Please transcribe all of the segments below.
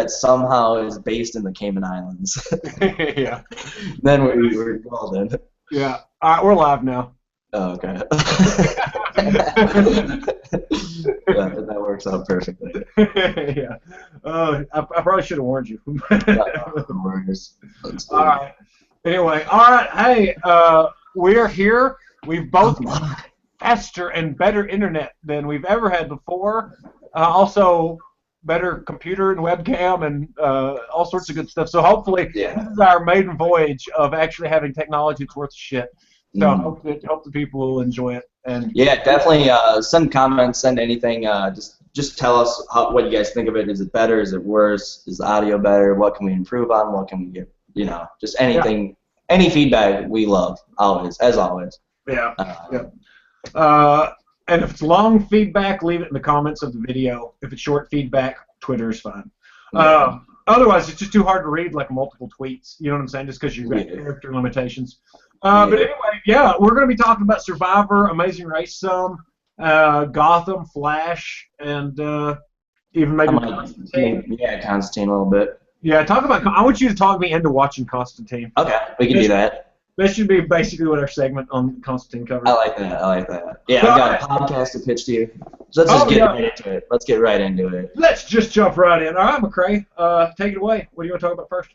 that somehow is based in the Cayman Islands. Yeah. Then we're golden. Yeah. All right, we're live now. Oh, okay. Yeah, that works out perfectly. Yeah. I probably should have warned you. No worries. All right. Anyway, all right. Hey, we're here. We've both got faster and better internet than we've ever had before. Also, better computer and webcam and all sorts of good stuff. So hopefully, this is our maiden voyage of actually having technology that's worth shit. So I hope the people will enjoy it. And yeah, definitely send comments, send anything. Just tell us what you guys think of it. Is it better? Is it worse? Is the audio better? What can we improve on? What can we get? Just anything. Yeah. Any feedback we love, always, as always. Yeah. And if it's long feedback, leave it in the comments of the video. If it's short feedback, Twitter is fine. Otherwise, it's just too hard to read like multiple tweets. You know what I'm saying? Just because you've got character limitations. But anyway, yeah, we're going to be talking about Survivor, Amazing Race some, Gotham, Flash, and even maybe Constantine. Yeah, Constantine a little bit. Yeah, I want you to talk me into watching Constantine. Okay, we can do that. That should be basically what our segment on Constantine covers. I like that. Yeah, I've got a podcast to pitch to you. So let's just get right into it. Let's get right into it. Let's just jump right in. All right, McCrae, take it away. What do you want to talk about first?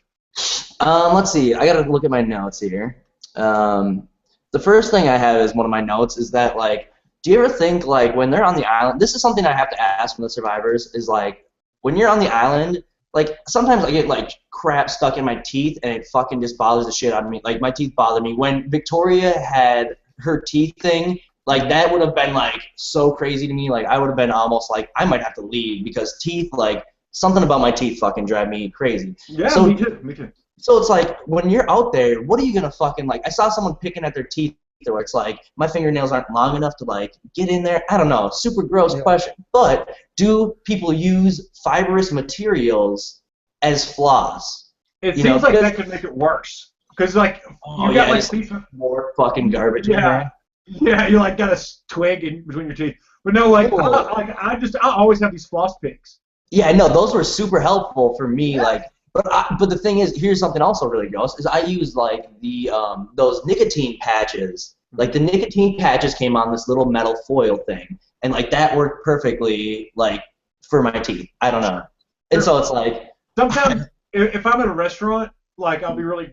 Let's see. I got to look at my notes here. The first thing I have is one of my notes is that, like, do you ever think, like, when they're on the island, this is something I have to ask from the survivors, is, like, when you're on the island, like, sometimes I get, like, crap stuck in my teeth, and it fucking just bothers the shit out of me. Like, my teeth bother me. When Victoria had her teeth thing, like, that would have been, like, so crazy to me. Like, I would have been almost, like, I might have to leave because teeth, like, something about my teeth fucking drive me crazy. Yeah, so, me too. So it's like, when you're out there, what are you going to fucking, like, I saw someone picking at their teeth where it's like, my fingernails aren't long enough to, like, get in there. I don't know. Super gross question. But do people use fibrous materials as floss? It seems like that could make it worse. Because, like, you got, like, teeth with more fucking garbage in there. Yeah, you, like, got a twig in between your teeth. But no, like, I always have these floss picks. Yeah, no, those were super helpful for me, like, but the thing is, here's something also really gross, is I use, like, the those nicotine patches. Like, the nicotine patches came on this little metal foil thing, and, like, that worked perfectly, like, for my teeth. I don't know. And so it's like... Sometimes, if I'm at a restaurant, like, I'll be really...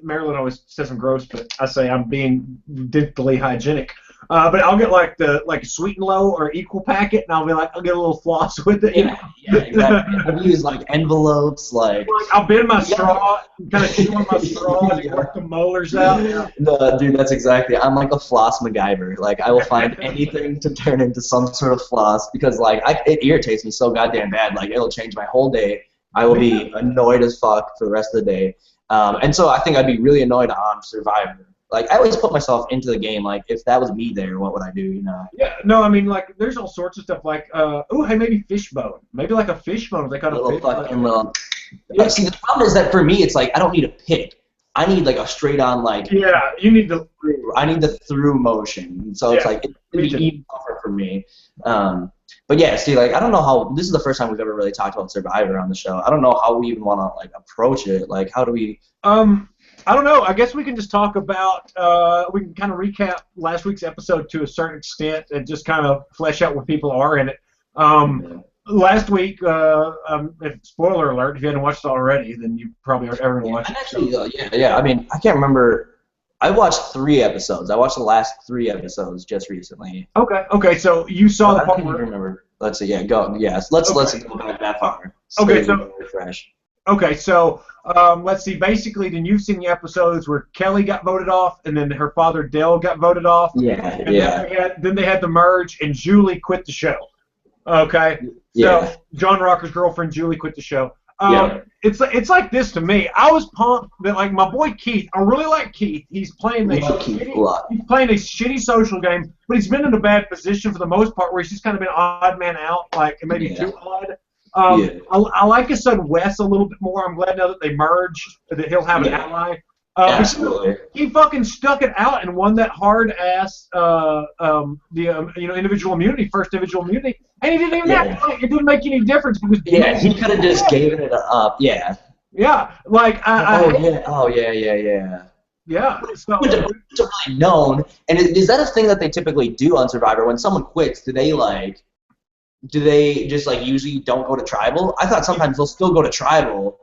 Marilyn always says I'm gross, but I say I'm being dentally hygienic. But I'll get, like, a Sweet and Low or Equal packet, and I'll be like, I'll get a little floss with it. Yeah, exactly. I'll use, like, envelopes, like I'll bend my straw, kind of chew on my straw, and work the molars out. No, dude, that's exactly. I'm like a floss MacGyver. Like, I will find anything to turn into some sort of floss because, like, it irritates me so goddamn bad. Like, it'll change my whole day. I will be annoyed as fuck for the rest of the day. And so I think I'd be really annoyed on Survivor. Like, I always put myself into the game. Like, if that was me there, what would I do, Yeah, no, I mean, like, there's all sorts of stuff like, hey, maybe fishbone. Maybe, like, a fishbone. They kind of little fucking little... Yeah. See, the problem is that for me, it's like, I don't need a pick. I need, like, a straight-on, like... Yeah, you need the... I need the through motion. So it's like, it'd be even tougher for me. But yeah, see, like, I don't know how... This is the first time we've ever really talked about Survivor on the show. I don't know how we even want to, like, approach it. Like, how do we... I don't know. I guess we can just talk about, we can kind of recap last week's episode to a certain extent and just kind of flesh out where people are in it. Last week, spoiler alert, if you hadn't watched it already, then you probably aren't ever going to watch it. Actually, I mean, I can't remember. I watched 3 episodes. I watched the last 3 episodes just recently. Okay, so you saw the part where... I remember. Let's see, let's go back that far. So refresh. Okay, so let's see. Basically, then you've seen the episodes where Kelly got voted off, and then her father Dale got voted off. Then they had the merge, and Julie quit the show. Okay. So John Rocker's girlfriend Julie quit the show. It's like this to me. I was pumped that, like, my boy Keith. I really like Keith. He's playing a shitty social game, but he's been in a bad position for the most part, where he's just kind of been odd man out, like, and maybe too odd. I like his son Wes a little bit more. I'm glad now that they merged, that he'll have an ally. Absolutely. He fucking stuck it out and won that hard ass individual immunity, first individual immunity, and he didn't even have to. It didn't make any difference because he could have just given it up. Yeah. Yeah, like Yeah. So it's really known. And is that a thing that they typically do on Survivor? When someone quits, do they just like usually don't go to tribal? I thought sometimes they'll still go to tribal.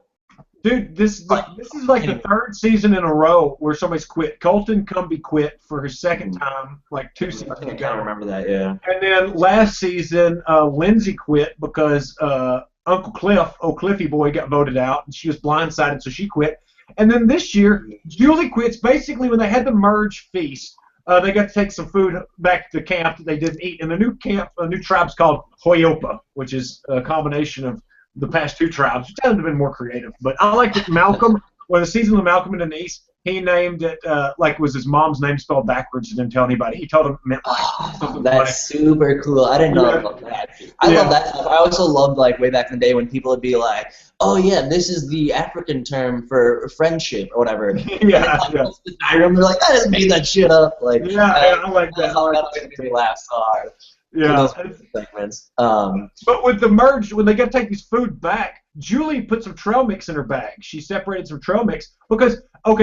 Dude, this is like the third season in a row where somebody's quit. Colton Cumbie quit for his second time, like 2 seasons ago. I kind of remember that, yeah. And then last season, Lindsay quit because Uncle Cliff, Cliffy boy, got voted out, and she was blindsided, so she quit. And then this year, Julie quits. Basically, when they had the merge feast, they got to take some food back to the camp that they didn't eat. And the new tribe's called Hoyopa, which is a combination of the past 2 tribes, which hasn't been more creative. But I like that Malcolm, when the season of Malcolm and Denise, he named it like it was his mom's name spelled backwards and didn't tell anybody. He told him it meant like something that's funny. Super cool. I didn't know about that. I love that stuff. I also loved like way back in the day when people would be like, "Oh yeah, this is the African term for friendship or whatever." I remember like I just made that shit up. Like I like that. That made me laugh so hard. Yeah. Those segments. But with the merge, when they got to take this food back, Julie put some trail mix in her bag. She separated some trail mix because,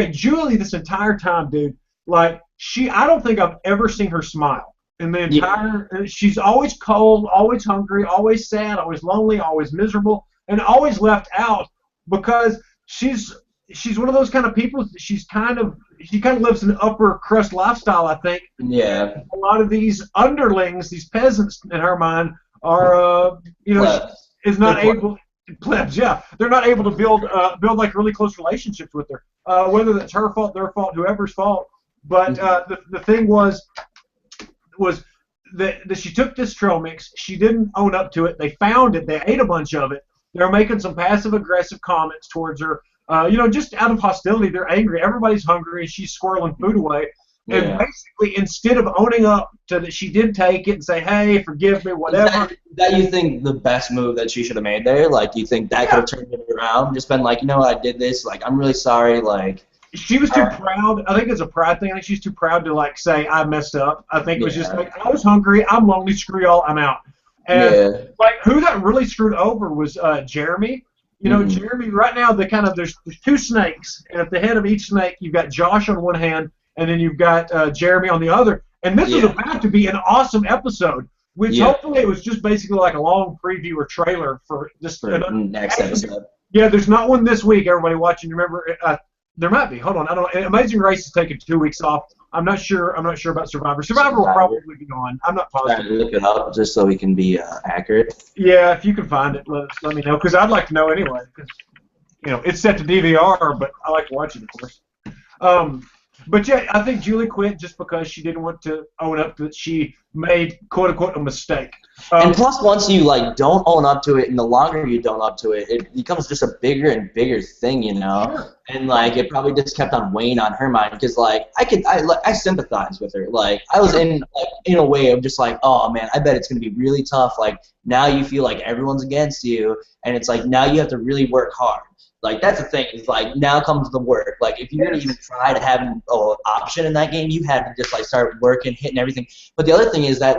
Julie, this entire time, dude, like I don't think I've ever seen her smile in the entire. She's always cold, always hungry, always sad, always lonely, always miserable, and always left out because she's one of those kind of people. She kind of lives an upper crust lifestyle, I think. Yeah. A lot of these underlings, these peasants, in her mind, are is not able. Plebs, yeah, they're not able to build like really close relationships with her. Whether that's her fault, their fault, whoever's fault. But the thing was that she took this trail mix. She didn't own up to it. They found it. They ate a bunch of it. They're making some passive aggressive comments towards her. Just out of hostility, they're angry. Everybody's hungry, and she's squirreling food away. Yeah. And basically, instead of owning up to that she did take it and say, "Hey, forgive me," whatever. Is that you think the best move that she should have made there? Like, do you think that could have turned it around? Just been like, I did this. Like, I'm really sorry. Like, she was too proud. I think it's a pride thing. I think she's too proud to like say I messed up. I think it was just like I was hungry. I'm lonely. Screw y'all. I'm out. And like who that really screwed over was Jeremy. Jeremy, right now, there's 2 snakes, and at the head of each snake, you've got Josh on one hand, and then you've got Jeremy on the other. And this is about to be an awesome episode, which hopefully it was just basically like a long preview or trailer for this next episode. Yeah, there's not one this week, everybody watching. Remember, there might be. Hold on, I don't know. Amazing Race is taking 2 weeks off. I'm not sure about Survivor. Survivor will probably be on. I'm not positive. Trying to look it up just so we can be accurate. Yeah, if you can find it, let me know, because I'd like to know anyway. Because it's set to DVR, but I like to watch it, of course. But yeah, I think Julie quit just because she didn't want to own up that she made quote unquote a mistake. And plus, once you don't own up to it, and the longer you don't up to it, it becomes just a bigger and bigger thing, Sure. And it probably just kept on weighing on her mind because I sympathize with her. Like I was in a way of just like, oh man, I bet it's gonna be really tough. Like now you feel like everyone's against you, and it's like now you have to really work hard. Like that's the thing. Is like now comes the work. Like if you're gonna even try to have an option in that game, you had to just start working, hitting everything. But the other thing is that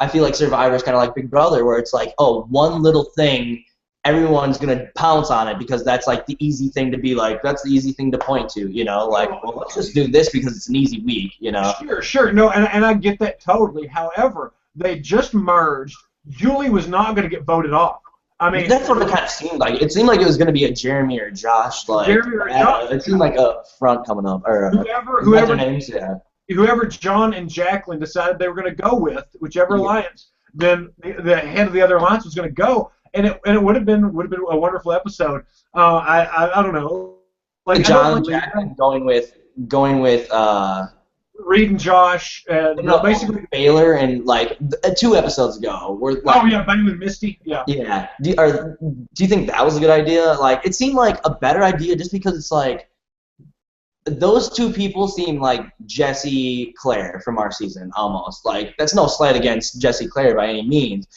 I feel like Survivor is kind of like Big Brother, where it's like, oh, one little thing, everyone's gonna pounce on it because that's the easy thing to be like. That's the easy thing to point to, well, let's just do this because it's an easy week, Sure. No, and I get that totally. However, they just merged. Julie was not gonna get voted off. I mean, that's what it kind of seemed like. It seemed like it was going to be a Jeremy or Josh. Jeremy or Josh. It seemed like a front coming up. Or whoever names, whoever John and Jacqueline decided they were going to go with, whichever alliance, then the head of the other alliance was going to go, and it would have been a wonderful episode. I don't know. John and Jacqueline going with Reed and Josh, and basically Baylor, and 2 episodes ago. Baylor and Misty, yeah. Yeah. Do you think that was a good idea? It seemed like a better idea just because it's those 2 people seem like Jesse Claire from our season almost. That's no slight against Jesse Claire by any means,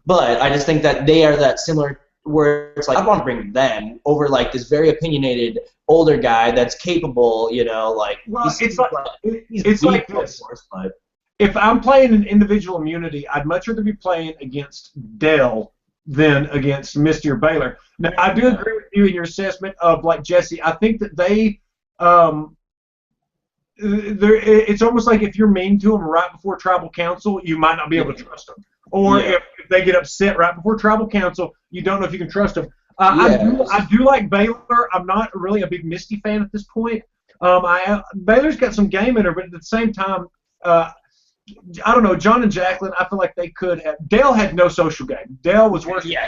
but I just think that they are that similar where it's like I want to bring them over like this very opinionated older guy that's capable, you know, like well, it's like this. Course, but if I'm playing an individual immunity, I'd much rather be playing against Dell than against Misty or Baylor. Now, I do agree with you in your assessment of like Jesse. I think that they it's almost like if you're mean to them right before tribal council, you might not be able to trust them. Or if they get upset right before tribal council, you don't know if you can trust them. I do like Baylor. I'm not really a big Misty fan at this point. Baylor's got some game in her, but at the same time, I don't know. John and Jacqueline, I feel like they could have. Dale had no social game. Dale was worse. Yeah,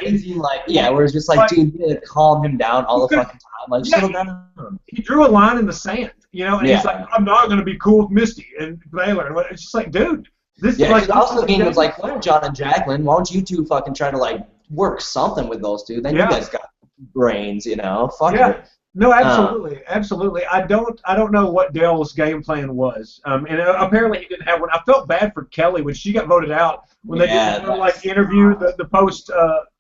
where it's just like, dude, you calm him down all the fucking time. Like, settle down. He drew a line in the sand, you know, and he's like, I'm not going to be cool with Misty and Baylor. And it's just like, dude, this is like. I was thinking, it was like, John and Jacqueline, why don't you two fucking try to like work something with those two? Then you guys got brains, you know. Fuck it. No, absolutely, absolutely. I don't know what Dale's game plan was, and apparently he didn't have one. I felt bad for Kelly when she got voted out when they did like interview the post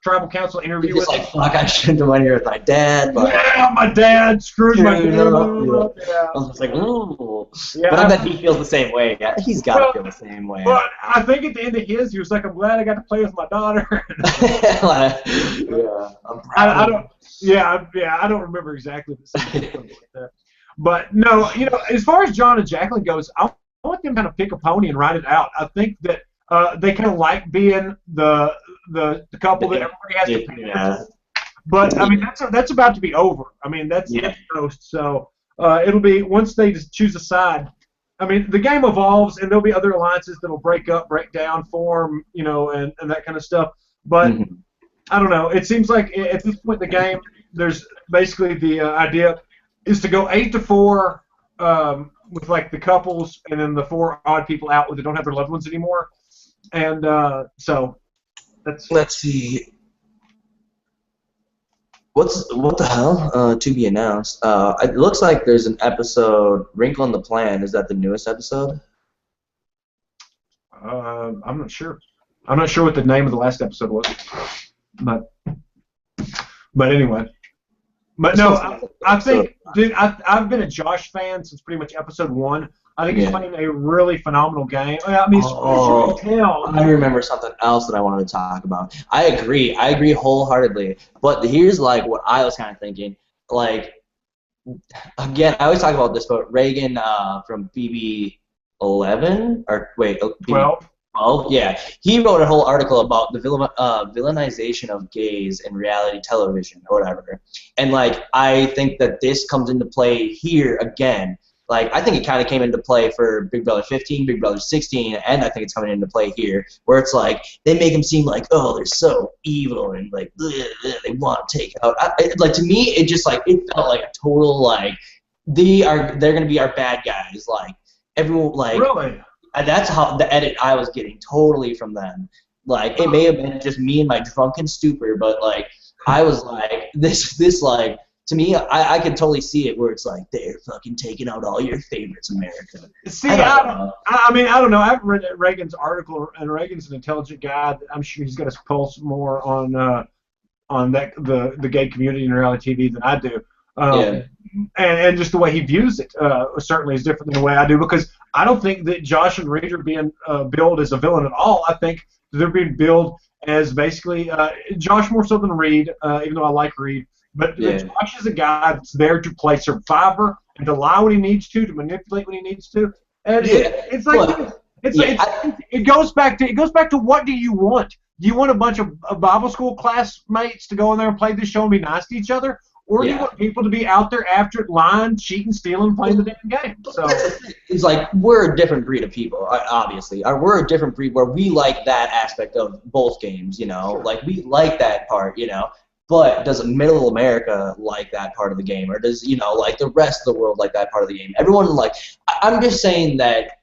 tribal council interview. Just like, fuck, I shouldn't have went here with my dad. But my dad screwed my dad. I was just like, ooh. Yeah, but I bet he feels the same way. Yeah, he's got to feel the same way. But I think at the end of his, he was like, I'm glad I got to play with my daughter. I'm proud. I don't remember exactly the same like that. But no, you know, as far as John and Jacqueline goes, I want them to kind of pick a pony and ride it out. I think that they kind of like being the couple that everybody has to pick. But I mean, that's about to be over. I mean, that's toast. So it'll be once they just choose a side. I mean, the game evolves, and there'll be other alliances that'll break up, break down, form, you know, and that kind of stuff. But I don't know. It seems like at this point in the game, there's basically the idea is to go 8-4 with like the couples, and then the 4 odd people out that don't have their loved ones anymore. And so that's. Let's see. What the hell? To be announced. It looks like there's an episode, Wrinkle in the Plan. Is that the newest episode? I'm not sure. I'm not sure what the name of the last episode was. But anyway. But no, I think, dude, I've been a Josh fan since pretty much episode 1. I think he's playing a really phenomenal game. I mean, you can tell. I remember something else that I wanted to talk about. I agree wholeheartedly. But here's like what I was kind of thinking. Like, again, I always talk about this, but Reagan from BB11 or wait, 12. Yeah, he wrote a whole article about the villainization of gays in reality television or whatever. And like, I think that this comes into play here again. Like, I think it kind of came into play for Big Brother 15, Big Brother 16, and I think it's coming into play here, where it's like they make them seem like, oh, they're so evil and like they want to take out. Like, to me, it just like it felt like a total like they're gonna be our bad guys. Like everyone like. Really? And that's how the edit I was getting totally from them. Like, it may have been just me and my drunken stupor, but like I was like this like. To me, I could totally see it where it's like they're fucking taking out all your favorites, America. See, I mean, I don't know. I've read Reagan's article, and Reagan's an intelligent guy. I'm sure he's got his pulse more on that the gay community in reality TV than I do. And just the way he views it certainly is different than the way I do, because I don't think that Josh and Reed are being billed as a villain at all. I think they're being billed as basically Josh more so than Reed, even though I like Reed. But Josh is a guy that's there to play survivor and to lie when he needs to manipulate when he needs to. And it's like it goes back to what do you want? Do you want a bunch of Bible school classmates to go in there and play this show and be nice to each other? Or do you want people to be out there after it, lying, cheating, stealing, playing the damn game? So it's like we're a different breed of people, obviously. We're a different breed where we like that aspect of both games, you know. Sure. Like, we like that part, you know. But does middle America like that part of the game? Or does, you know, like the rest of the world like that part of the game? Everyone, like, I'm just saying that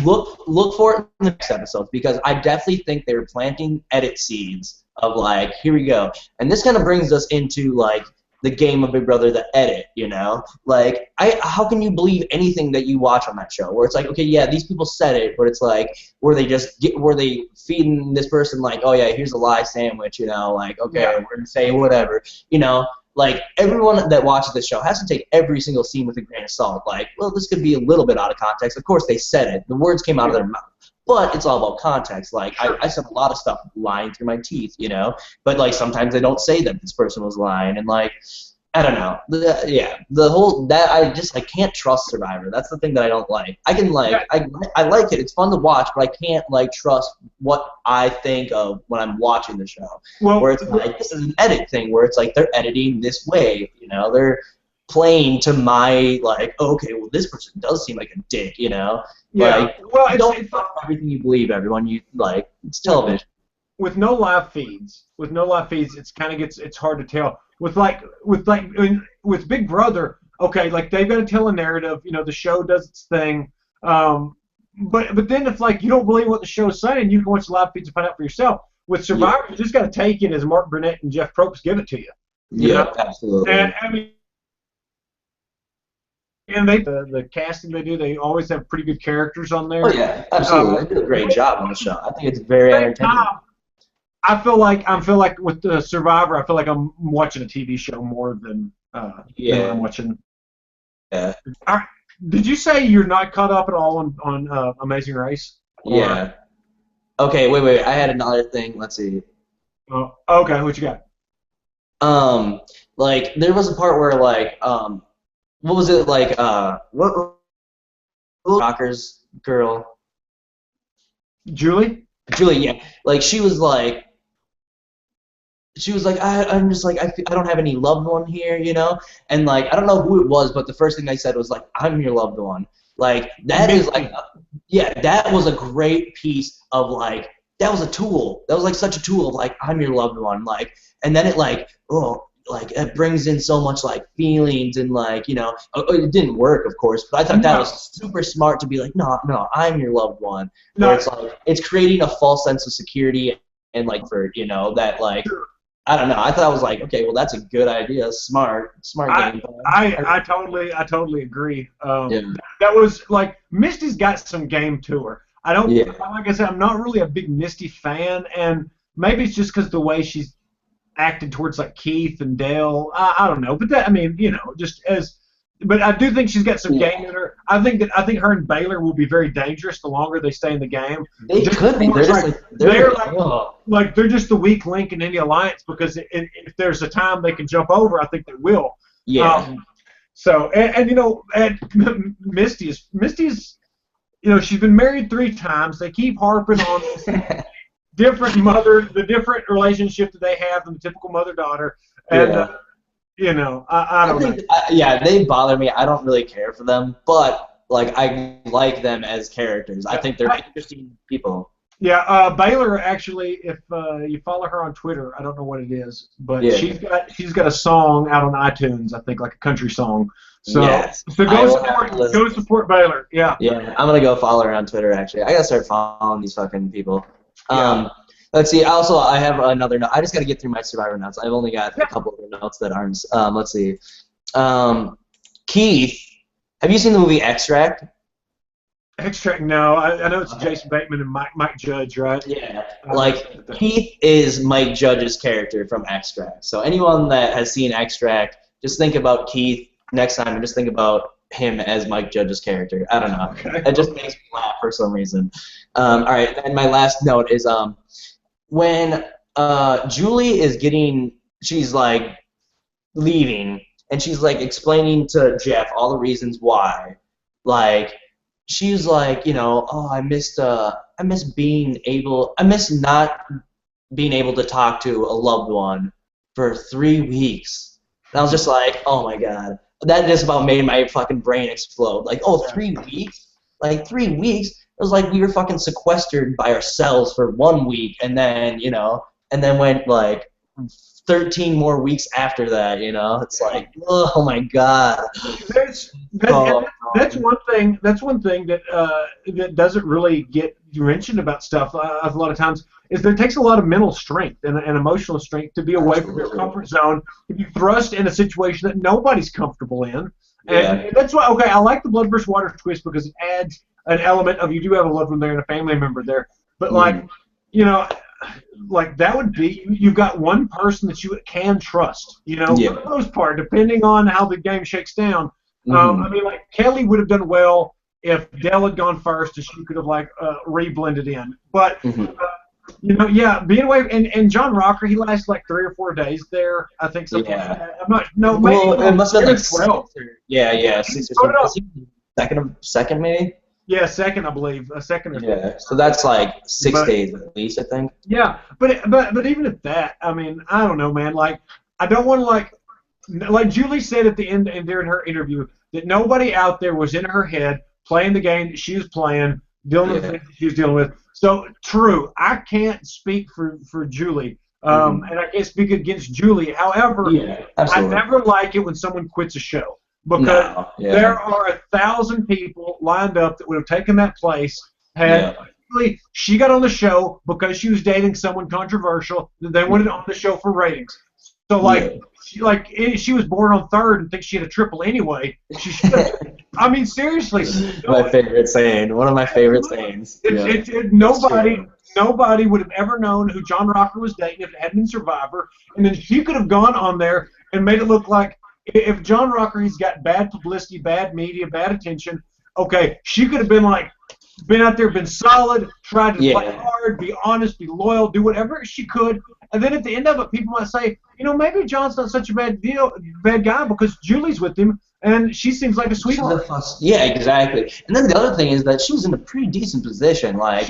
look for it in the next episodes, because I definitely think they're planting edit seeds of, like, here we go. And this kind of brings us into, like, the game of Big Brother, the edit, you know? Like, how can you believe anything that you watch on that show? Where it's like, okay, yeah, these people said it, but it's like, were they feeding this person like, oh yeah, here's a lie sandwich, you know? Like, okay, we're gonna say whatever, you know? Like, everyone that watches this show has to take every single scene with a grain of salt. Like, well, this could be a little bit out of context. Of course, they said it. The words came out of their mouth. But it's all about context. Like, I said a lot of stuff lying through my teeth, you know? But, like, sometimes they don't say that this person was lying. And, like, I don't know. I can't trust Survivor. That's the thing that I don't like. I can, like, I like it. It's fun to watch, but I can't, like, trust what I think of when I'm watching the show. Well, where it's like, this is an edit thing, where it's like they're editing this way, you know? They're playing to my, like, okay, well, this person does seem like a dick, you know? Yeah. Like, well, don't trust everything you believe, everyone. You, like, it's television. With no live feeds, it's kind of it's hard to tell. With Big Brother, okay, like they've got to tell a narrative. You know, the show does its thing. But then if like you don't believe what the show's saying, you can watch the live feeds and find out for yourself. With Survivor, you just got to take it as Mark Burnett and Jeff Probst give it to you. You know? Absolutely. And I mean. And the casting they do, they always have pretty good characters on there. Oh yeah, absolutely. They do a great job on the show. I think it's very entertaining. I feel like with the Survivor, I feel like I'm watching a TV show more than I'm watching. Yeah. All right. Did you say you're not caught up at all on Amazing Race? Yeah. Okay. Wait. I had another thing. Let's see. Oh, okay. What you got? Like there was a part where like what was it like? What Rockers girl? Julie, yeah. Like she was like, I'm just like, I don't have any loved one here, you know? And like, I don't know who it was, but the first thing they said was like, I'm your loved one. Like that is like, yeah, that was a great piece of like, that was a tool. That was like such a tool of like, I'm your loved one. Like, and then it like, like it brings in so much like feelings and like, you know, it didn't work of course, but I thought that was super smart to be like, no, I'm your loved one. Where it's like it's creating a false sense of security and for that I don't know. I thought I was like, okay, well that's a good idea, smart game. I totally agree. That was like Misty's got some game to her. Like I said, I'm not really a big Misty fan, and maybe it's just because the way she's acted towards like Keith and Dale. I don't know, but but I do think she's got some game in her. I think her and Baylor will be very dangerous the longer they stay in the game. They could be. They're just the weak link in any alliance, because if there's a time they can jump over, I think they will. Yeah. Misty's she's been married 3 times. They keep harping on this the different relationship that they have than the typical mother-daughter. And I don't know. They bother me. I don't really care for them, but like I like them as characters. I think they're interesting people. Yeah, Baylor actually, if you follow her on Twitter, I don't know what it is, but she's got a song out on iTunes, I think, like a country song. So go support Baylor. Yeah. Yeah, I'm gonna go follow her on Twitter. Actually, I gotta start following these fucking people. Let's see. Also, I have another note. I just got to get through my Survivor notes. I've only got a couple of notes that aren't. Let's see. Keith, have you seen the movie Extract? Extract? No. I know it's Jason Bateman and Mike Judge, right? Yeah. Keith is Mike Judge's character from Extract. So anyone that has seen Extract, just think about Keith next time and just think about him as Mike Judge's character. I don't know. Okay. It just makes me laugh for some reason. All right. And my last note is when Julie is she's like leaving, and she's like explaining to Jeff all the reasons why. Like she's like, I miss not being able to talk to a loved one for 3 weeks. And I was just like, oh my god. That just about made my fucking brain explode. Like, 3 weeks? Like 3 weeks? It was like we were fucking sequestered by ourselves for 1 week, and then, and then went like 13 more weeks after that, It's like, oh my god. That's that's one thing. That's one thing that that doesn't really get mentioned about stuff a lot of times. Is there takes a lot of mental strength and emotional strength to be away from your comfort zone, to be thrust in a situation that nobody's comfortable in. And that's why, okay, I like the blood versus water twist because it adds an element of you do have a loved one there and a family member there. But, like, you know, like that would be, you've got one person that you can trust, you know, for the most part, depending on how the game shakes down. I mean, like, Kelly would have done well if Dell had gone first and she could have, like, re-blended in. But, you know, being away, and John Rocker, he lasted like 3 or 4 days there, I think, something like that. I'm not, no, maybe it must have been like 12. 6 or 7. Second maybe? Yeah, second, I believe. A second or so. Yeah, so that's like 6 days at least, I think. Yeah, but even at that, I mean, I don't know, man. Like, I don't want to, like Julie said at the end and during her interview, that nobody out there was in her head playing the game that she was playing, dealing with the things that she was dealing with. So, true, I can't speak for Julie, and I can't speak against Julie. However, I never like it when someone quits a show. Because there are 1,000 people lined up that would have taken that place had she got on the show because she was dating someone controversial that they wanted on the show for ratings. So she was born on third and thinks she had a triple anyway. She should have, I mean, seriously. My favorite saying. One of my favorite sayings. Nobody would have ever known who John Rocker was dating if it hadn't been Survivor. And then she could have gone on there and made it look like if John Rocker, he's got bad publicity, bad media, bad attention, okay, she could have been like, been out there, been solid, tried to play hard, be honest, be loyal, do whatever she could. And then at the end of it, people might say, you know, maybe John's not such a bad guy because Julie's with him and she seems like a sweetheart. Yeah, exactly. And then the other thing is that she was in a pretty decent position. Like,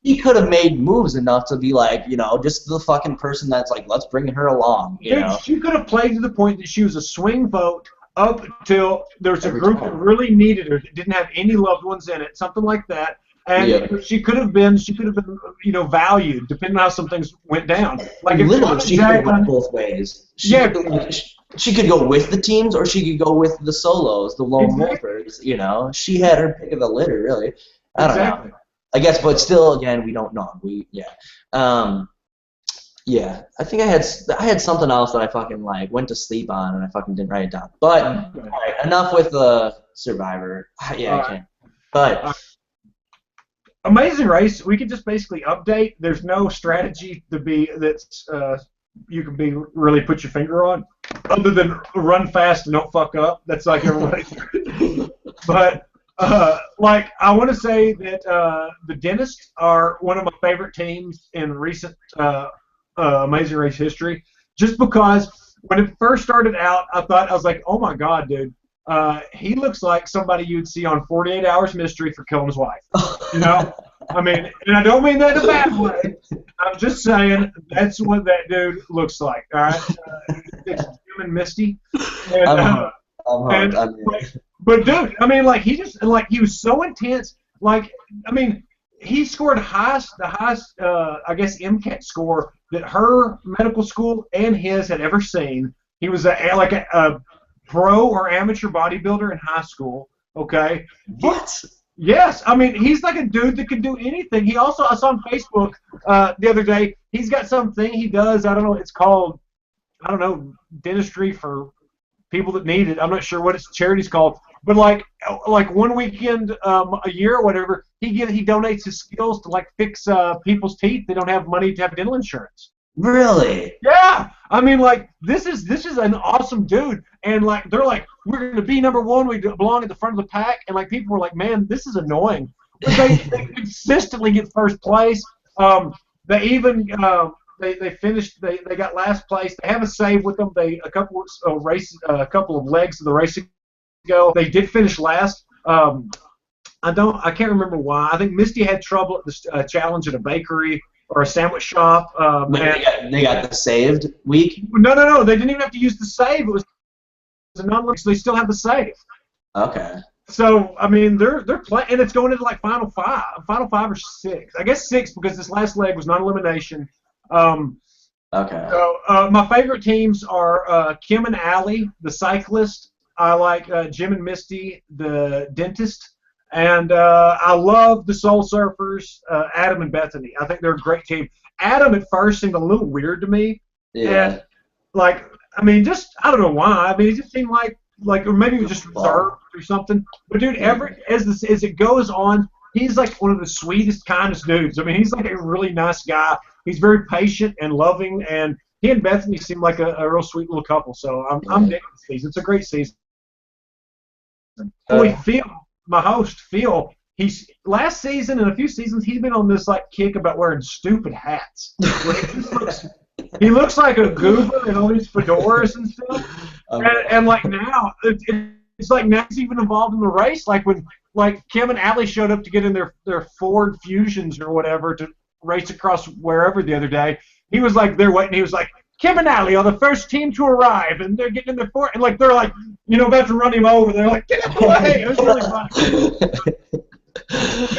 she could have made moves enough to be like, you know, just the fucking person that's like, let's bring her along. You know? She could have played to the point that she was a swing vote up until there was a group that really needed her, that didn't have any loved ones in it, something like that. And she could have been, you know, valued depending on how some things went down. Like, literally, she could go both ways. She could go with the teams, or she could go with the solos, the lone wolfers. You know, she had her pick of the litter, really. I don't know. I guess, but still, again, we don't know. I think I had something else that I fucking like went to sleep on, and I fucking didn't write it down. But all right, enough with the Survivor. I can't. But Amazing Race, we can just basically update. There's no strategy to be that's you can be really put your finger on, other than run fast and don't fuck up. That's like everybody. But like I want to say that the Dentists are one of my favorite teams in recent Amazing Race history, just because when it first started out, I was like, oh my god, dude. He looks like somebody you'd see on 48 Hours Mystery for killing his wife. You know? I mean, and I don't mean that in a bad way. I'm just saying that's what that dude looks like, all right? It's him and Misty. And, but, dude, I mean, like, he was so intense. Like, I mean, he scored the highest, I guess, MCAT score that her medical school and his had ever seen. He was a pro or amateur bodybuilder in high school, okay? What? Yes, I mean, he's like a dude that can do anything. He also, I saw on Facebook the other day, he's got something he does, I don't know, it's called, I don't know, dentistry for people that need it. I'm not sure what his charity's called, but like one weekend a year or whatever, he donates his skills to like fix people's teeth. They don't have money to have dental insurance. Really? Yeah. I mean, like, this is an awesome dude, and like they're like, we're gonna be number one. We belong at the front of the pack, and like people were like, man, this is annoying. But they consistently get first place. They even they finished. They got last place. They have a save with them. A couple of legs of the race ago. They did finish last. I can't remember why. I think Misty had trouble at the challenge at a bakery or a sandwich shop. They got the saved week? No. They didn't even have to use the save. It was a non-limited, so they still have the save. Okay. So, I mean, they're playing, and it's going into like final five or six. I guess six because this last leg was non-elimination. Okay. So, my favorite teams are Kim and Allie, the cyclist. I like Jim and Misty, the dentist. And I love the Soul Surfers, Adam and Bethany. I think they're a great team. Adam at first seemed a little weird to me. Yeah. And, like, I mean, just, I don't know why. I mean, it just seemed like or maybe he was just reserved or something. But, dude, as it goes on, he's like one of the sweetest, kindest dudes. I mean, he's like a really nice guy. He's very patient and loving. And he and Bethany seem like a real sweet little couple. So I'm digging the season. It's a great season. Phil, my host, Phil, he's last season and a few seasons he's been on this like kick about wearing stupid hats. He looks like a goober in all these fedoras and stuff. And like now, it's like now he's even involved in the race. Like when Kim and Allie showed up to get in their Ford Fusions or whatever to race across wherever the other day, he was like there waiting. He was like, Kim and Allie are the first team to arrive, and they're getting in their Ford, and like they're like, about to run him over. They're like, get out of the way. It was really funny.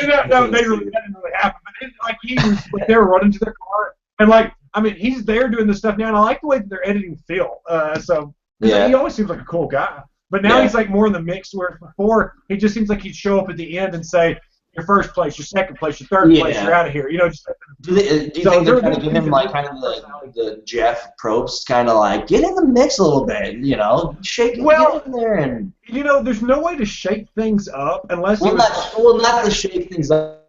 That didn't really happen. But like he was, like, they were running to their car, and like, I mean, he's there doing this stuff now, and I like the way that they're editing Phil. He always seems like a cool guy, but now he's like more in the mix. Where before he just seems like he'd show up at the end and say, your first place, your second place, your third place, you're out of here. Just, do you think they're going to give him like kind of the Jeff Probst kind of like get in the mix a little bit, shake it, get in there, and there's no way to shake things up unless not to shake things up.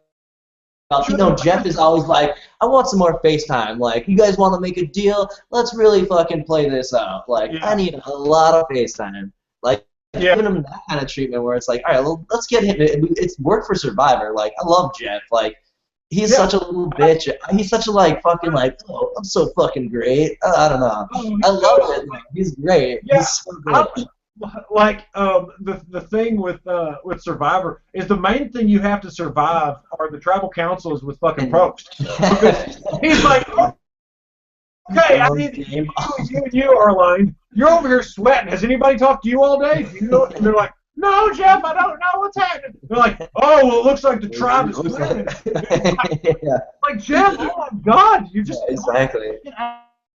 Jeff is always like, I want some more FaceTime. Like, you guys want to make a deal? Let's really fucking play this out. Like, I need a lot of FaceTime. Like. Giving him that kind of treatment where it's like, all right, well, let's get him. It's work for Survivor. Like, I love Jeff. Like, he's such a little bitch. He's such a oh, I'm so fucking great. I don't know. I love it. Like, he's great. Yeah, he's so good. The thing with Survivor is the main thing you have to survive are the tribal councils with fucking Probst. He's like, okay, I need you and you are aligned. You're over here sweating. Has anybody talked to you all day? Do you know? And they're like, no, Jeff, I don't know what's happening. They're like, oh, well, it looks like the tribe is sweating. Like, Jeff, oh my God, you just exactly. Get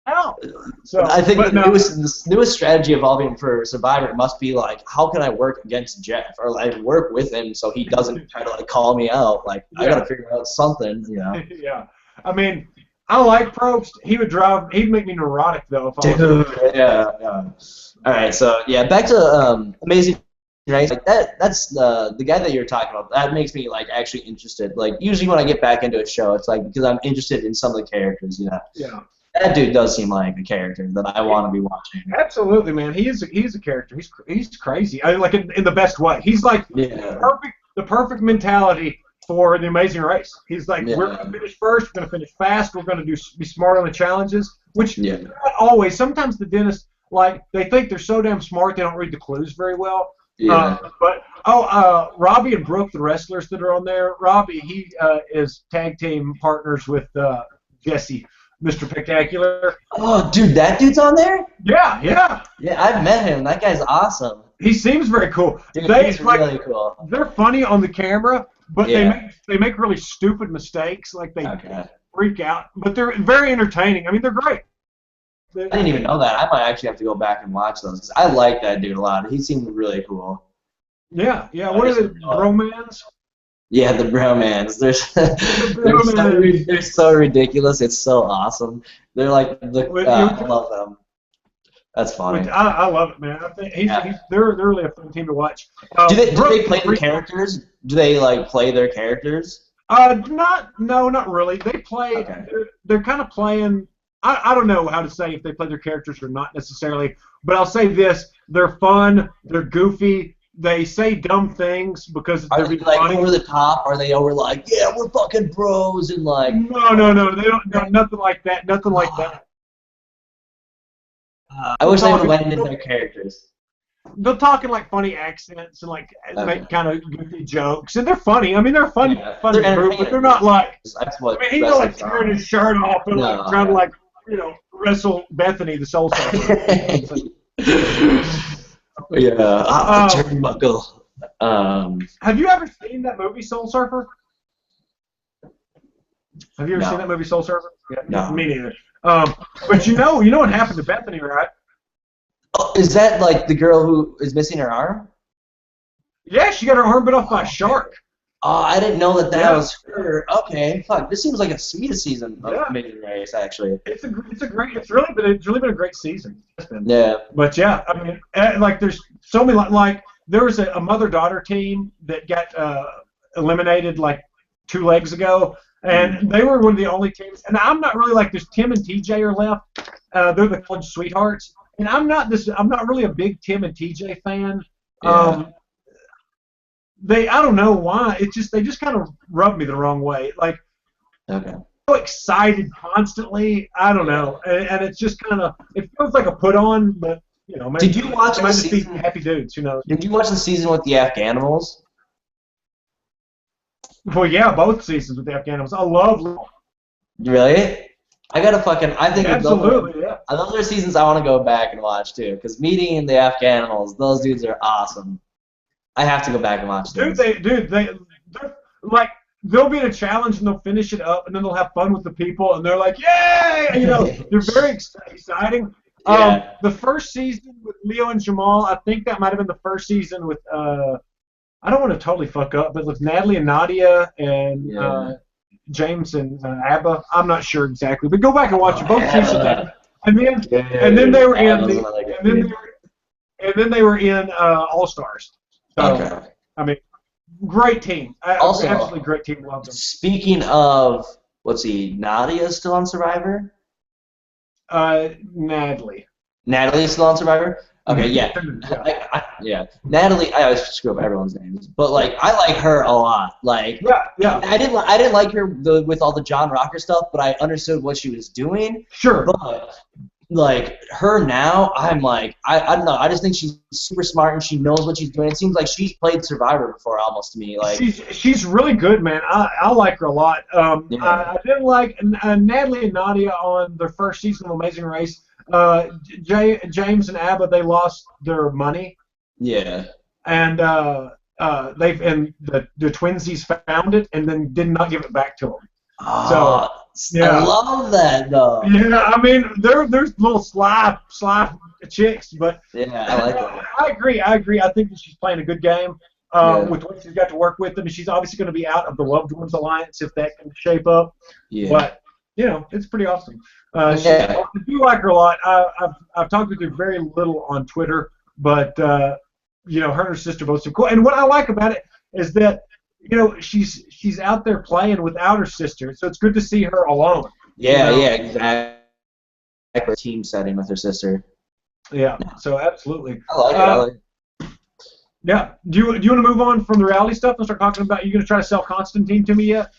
out. So I think the newest strategy evolving for Survivor must be like, how can I work against Jeff or like work with him so he doesn't try to like call me out? Like, I gotta figure out something, Yeah, I mean. I like Probst. He'd make me neurotic though. All right, so back to Amazing Race. Like that's the guy that you're talking about. That makes me like actually interested. Like usually when I get back into a show, it's like because I'm interested in some of the characters. Yeah. That dude does seem like a character that I want to be watching. Absolutely, man. He's a character. He's crazy. I mean, like in the best way. He's like the perfect mentality for the Amazing Race. He's like, we're going to finish first, we're going to finish fast, we're going to be smart on the challenges, which not always. Sometimes the dentists, like, they think they're so damn smart they don't read the clues very well. Robbie and Brooke, the wrestlers that are on there, Robbie, he is tag team partners with Jesse, Mr. Spectacular. Oh, dude, that dude's on there? Yeah, I've met him. That guy's awesome. He seems very cool. Dude, he's really cool. They're funny on the camera, but they make really stupid mistakes. Like they freak out, but they're very entertaining. I mean, they're great. I didn't even know that. I might actually have to go back and watch those because I like that dude a lot. He seemed really cool. Yeah. What are the bromans? Yeah, the bromans. They're so ridiculous. It's so awesome. They're like I love them. That's funny. I love it, man. I think they're really a fun team to watch. Do they play the characters? Do they like play their characters? Not really. They play. Okay. They're kind of playing. I don't know how to say if they play their characters or not necessarily, but I'll say this: they're fun. They're goofy. They say dumb things because are they like funny. Over the top? Are they over like, yeah, we're fucking bros and like? No. They don't. No, nothing like that. Nothing like that. I wish they would have went into their characters. They're talking like funny accents and like make kind of goofy jokes, and they're funny. I mean, they're funny, funny group, but they're not like. That's what. I mean, he's not like tearing his shirt off and like trying to like wrestle Bethany, the Soul Surfer. Turnbuckle. Have you ever seen that movie Soul Surfer? Have you ever seen that movie Soul Surfer? Yeah, no. Me neither. But you know what happened to Bethany, right? Oh, is that like the girl who is missing her arm? Yeah, she got her arm bit off by a shark. Oh, I didn't know that was her. Okay, fuck. This seems like a sweet season of Amazing Race, actually. It's really been a great season. Yeah. But yeah, I mean, like there's so many like there was a mother-daughter team that got eliminated like 2 legs ago, and they were one of the only teams. And I'm not really like there's Tim and TJ are left. They're the college sweethearts, and I'm not really a big Tim and TJ fan. Yeah. I don't know why. They just kind of rub me the wrong way. Like, okay. So excited constantly. I don't know, and it's just kind of it feels like a put on, but you know. Maybe, did you watch the season? Happy dudes, you know. Did you watch the season with the Afghanimals? Well, yeah, both seasons with the Afghanimals. I love. Really? I think absolutely, yeah. I love their seasons. I want to go back and watch too, because meeting the Afghanimals, those dudes are awesome. I have to go back and watch them. They're like they'll be in a challenge and they'll finish it up and then they'll have fun with the people and they're like, yay! You know, they're very exciting. Yeah. The first season with Leo and Jamal, I think that might have been the first season with I don't want to totally fuck up, but with Natalie and Nadia and James and Abba. I'm not sure exactly, but go back and watch it. Both seasons. And then they were in All Stars. So, okay. I mean, great team. Also, absolutely great team. Love them. Speaking of, Nadia's still on Survivor? Natalie. Natalie's still on Survivor? Okay, yeah. Natalie, I always screw up everyone's names, but like I like her a lot. Like, yeah. I didn't like her with all the John Rocker stuff, but I understood what she was doing. Sure. But like her now, I'm like I don't know. I just think she's super smart and she knows what she's doing. It seems like she's played Survivor before, almost to me. Like she's really good, man. I like her a lot. I didn't like Natalie and Nadia on their first season of Amazing Race. James and Abba, they lost their money. Yeah. And the twinsies found it and then did not give it back to them. Oh, so yeah. I love that though. Yeah, I mean there's little sly chicks, but yeah, I like that. I agree. I think that she's playing a good game with what she's got to work with, and she's obviously going to be out of the Loved Ones Alliance if that can shape up. Yeah. But you know, it's pretty awesome. I do like her a lot. I've talked with her very little on Twitter, but you know, her and her sister both seem cool. And what I like about it is that you know she's out there playing without her sister, so it's good to see her alone. Yeah, you know? Yeah, exactly. Team setting with her sister. Yeah, so absolutely. I like it. Yeah. Do you want to move on from the reality stuff and start talking about? Are you going to try to sell Constantine to me yet?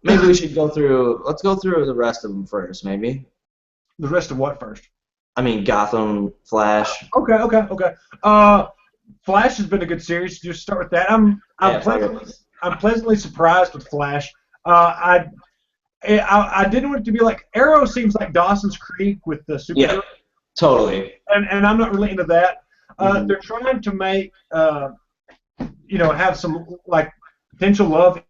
Maybe we should go through. Let's go through the rest of them first, maybe. The rest of what first? I mean, Gotham, Flash. Okay. Flash has been a good series. Just start with that. I'm pleasantly surprised with Flash. I didn't want it to be like Arrow. Seems like Dawson's Creek with the superhero. Yeah, totally. And I'm not really into that. They're trying to make have some like potential love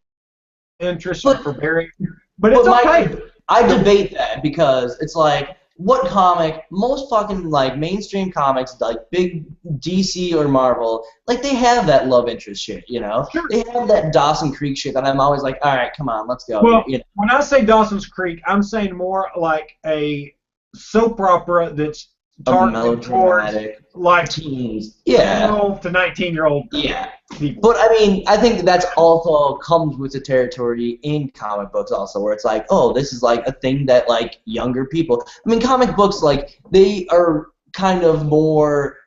interest for Barry, but it's okay. I debate that because it's like, what comic, most fucking like mainstream comics, like big DC or Marvel, like they have that love interest shit, you know? Sure. They have that Dawson Creek shit that I'm always like, all right, come on, let's go. Well, you know? When I say Dawson's Creek, I'm saying more like a soap opera that's targeted towards like teens, 12 to 19-year-old people. But I mean, I think that's also comes with the territory in comic books also, where it's like, oh, this is like a thing that like younger people. I mean, comic books, like, they are kind of more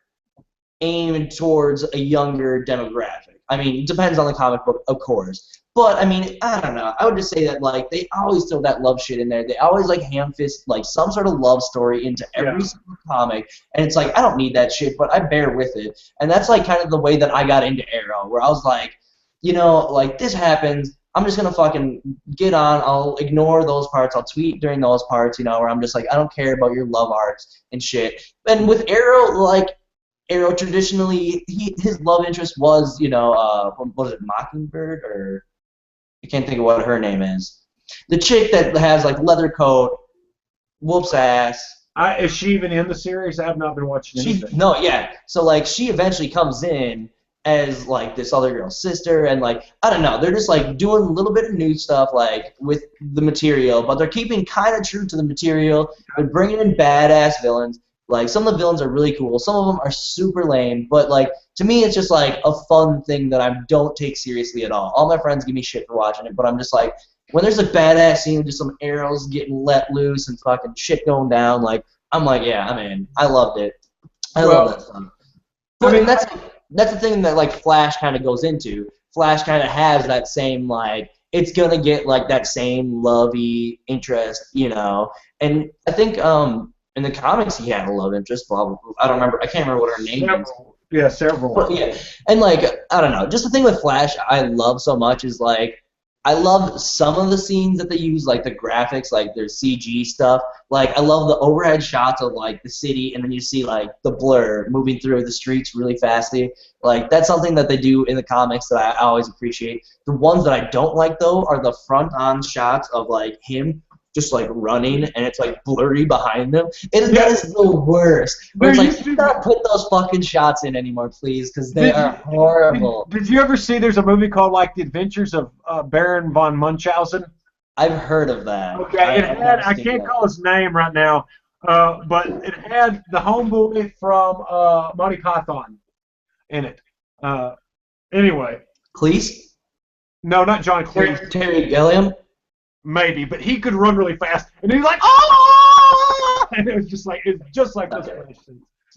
aimed towards a younger demographic. I mean, it depends on the comic book, of course. But, I mean, I don't know. I would just say that, like, they always throw that love shit in there. They always, like, ham-fist, like, some sort of love story into every single comic. And it's like, I don't need that shit, but I bear with it. And that's, like, kind of the way that I got into Arrow, where I was like, you know, like, this happens. I'm just going to fucking get on. I'll ignore those parts. I'll tweet during those parts, you know, where I'm just like, I don't care about your love arcs and shit. And with Arrow, like, Arrow traditionally, his love interest was, you know, what was it, Mockingbird, or I can't think of what her name is. The chick that has like leather coat, whoops ass, Is she even in the series? I have not been watching anything. No, yeah. So like she eventually comes in as like this other girl's sister, and like I don't know, they're just like doing a little bit of new stuff like with the material, but they're keeping kind of true to the material. They're bringing in badass villains. Like some of the villains are really cool. Some of them are super lame, but like to me, it's just like a fun thing that I don't take seriously at all. All my friends give me shit for watching it, but I'm just like, when there's a badass scene with just some arrows getting let loose and fucking shit going down, like I'm like, yeah, I'm in. I loved it. I love that stuff. But I mean, that's the thing that like Flash kind of goes into. Flash kind of has that same like it's gonna get like that same lovey interest, you know. And I think in the comics he had a love interest. Blah, blah, blah. I don't remember. I can't remember what her name is. Yeah, several. But, yeah, and like I don't know. Just the thing with Flash I love so much is like I love some of the scenes that they use, like the graphics, like their CG stuff. Like I love the overhead shots of like the city, and then you see like the blur moving through the streets really fastly. Like that's something that they do in the comics that I always appreciate. The ones that I don't like though are the front-on shots of like him just like running, and it's like blurry behind them. That is the worst. Where it's like, you gotta put those fucking shots in anymore, please, because they are horrible. Did you ever see? There's a movie called like The Adventures of Baron von Munchausen. I've heard of that. Okay, I can't call his name right now, but it had the homeboy from Monty Python in it. Anyway. Cleese? No, not John Cleese. Terry Gilliam? Maybe, but he could run really fast, and he's like, oh! And it's just like this.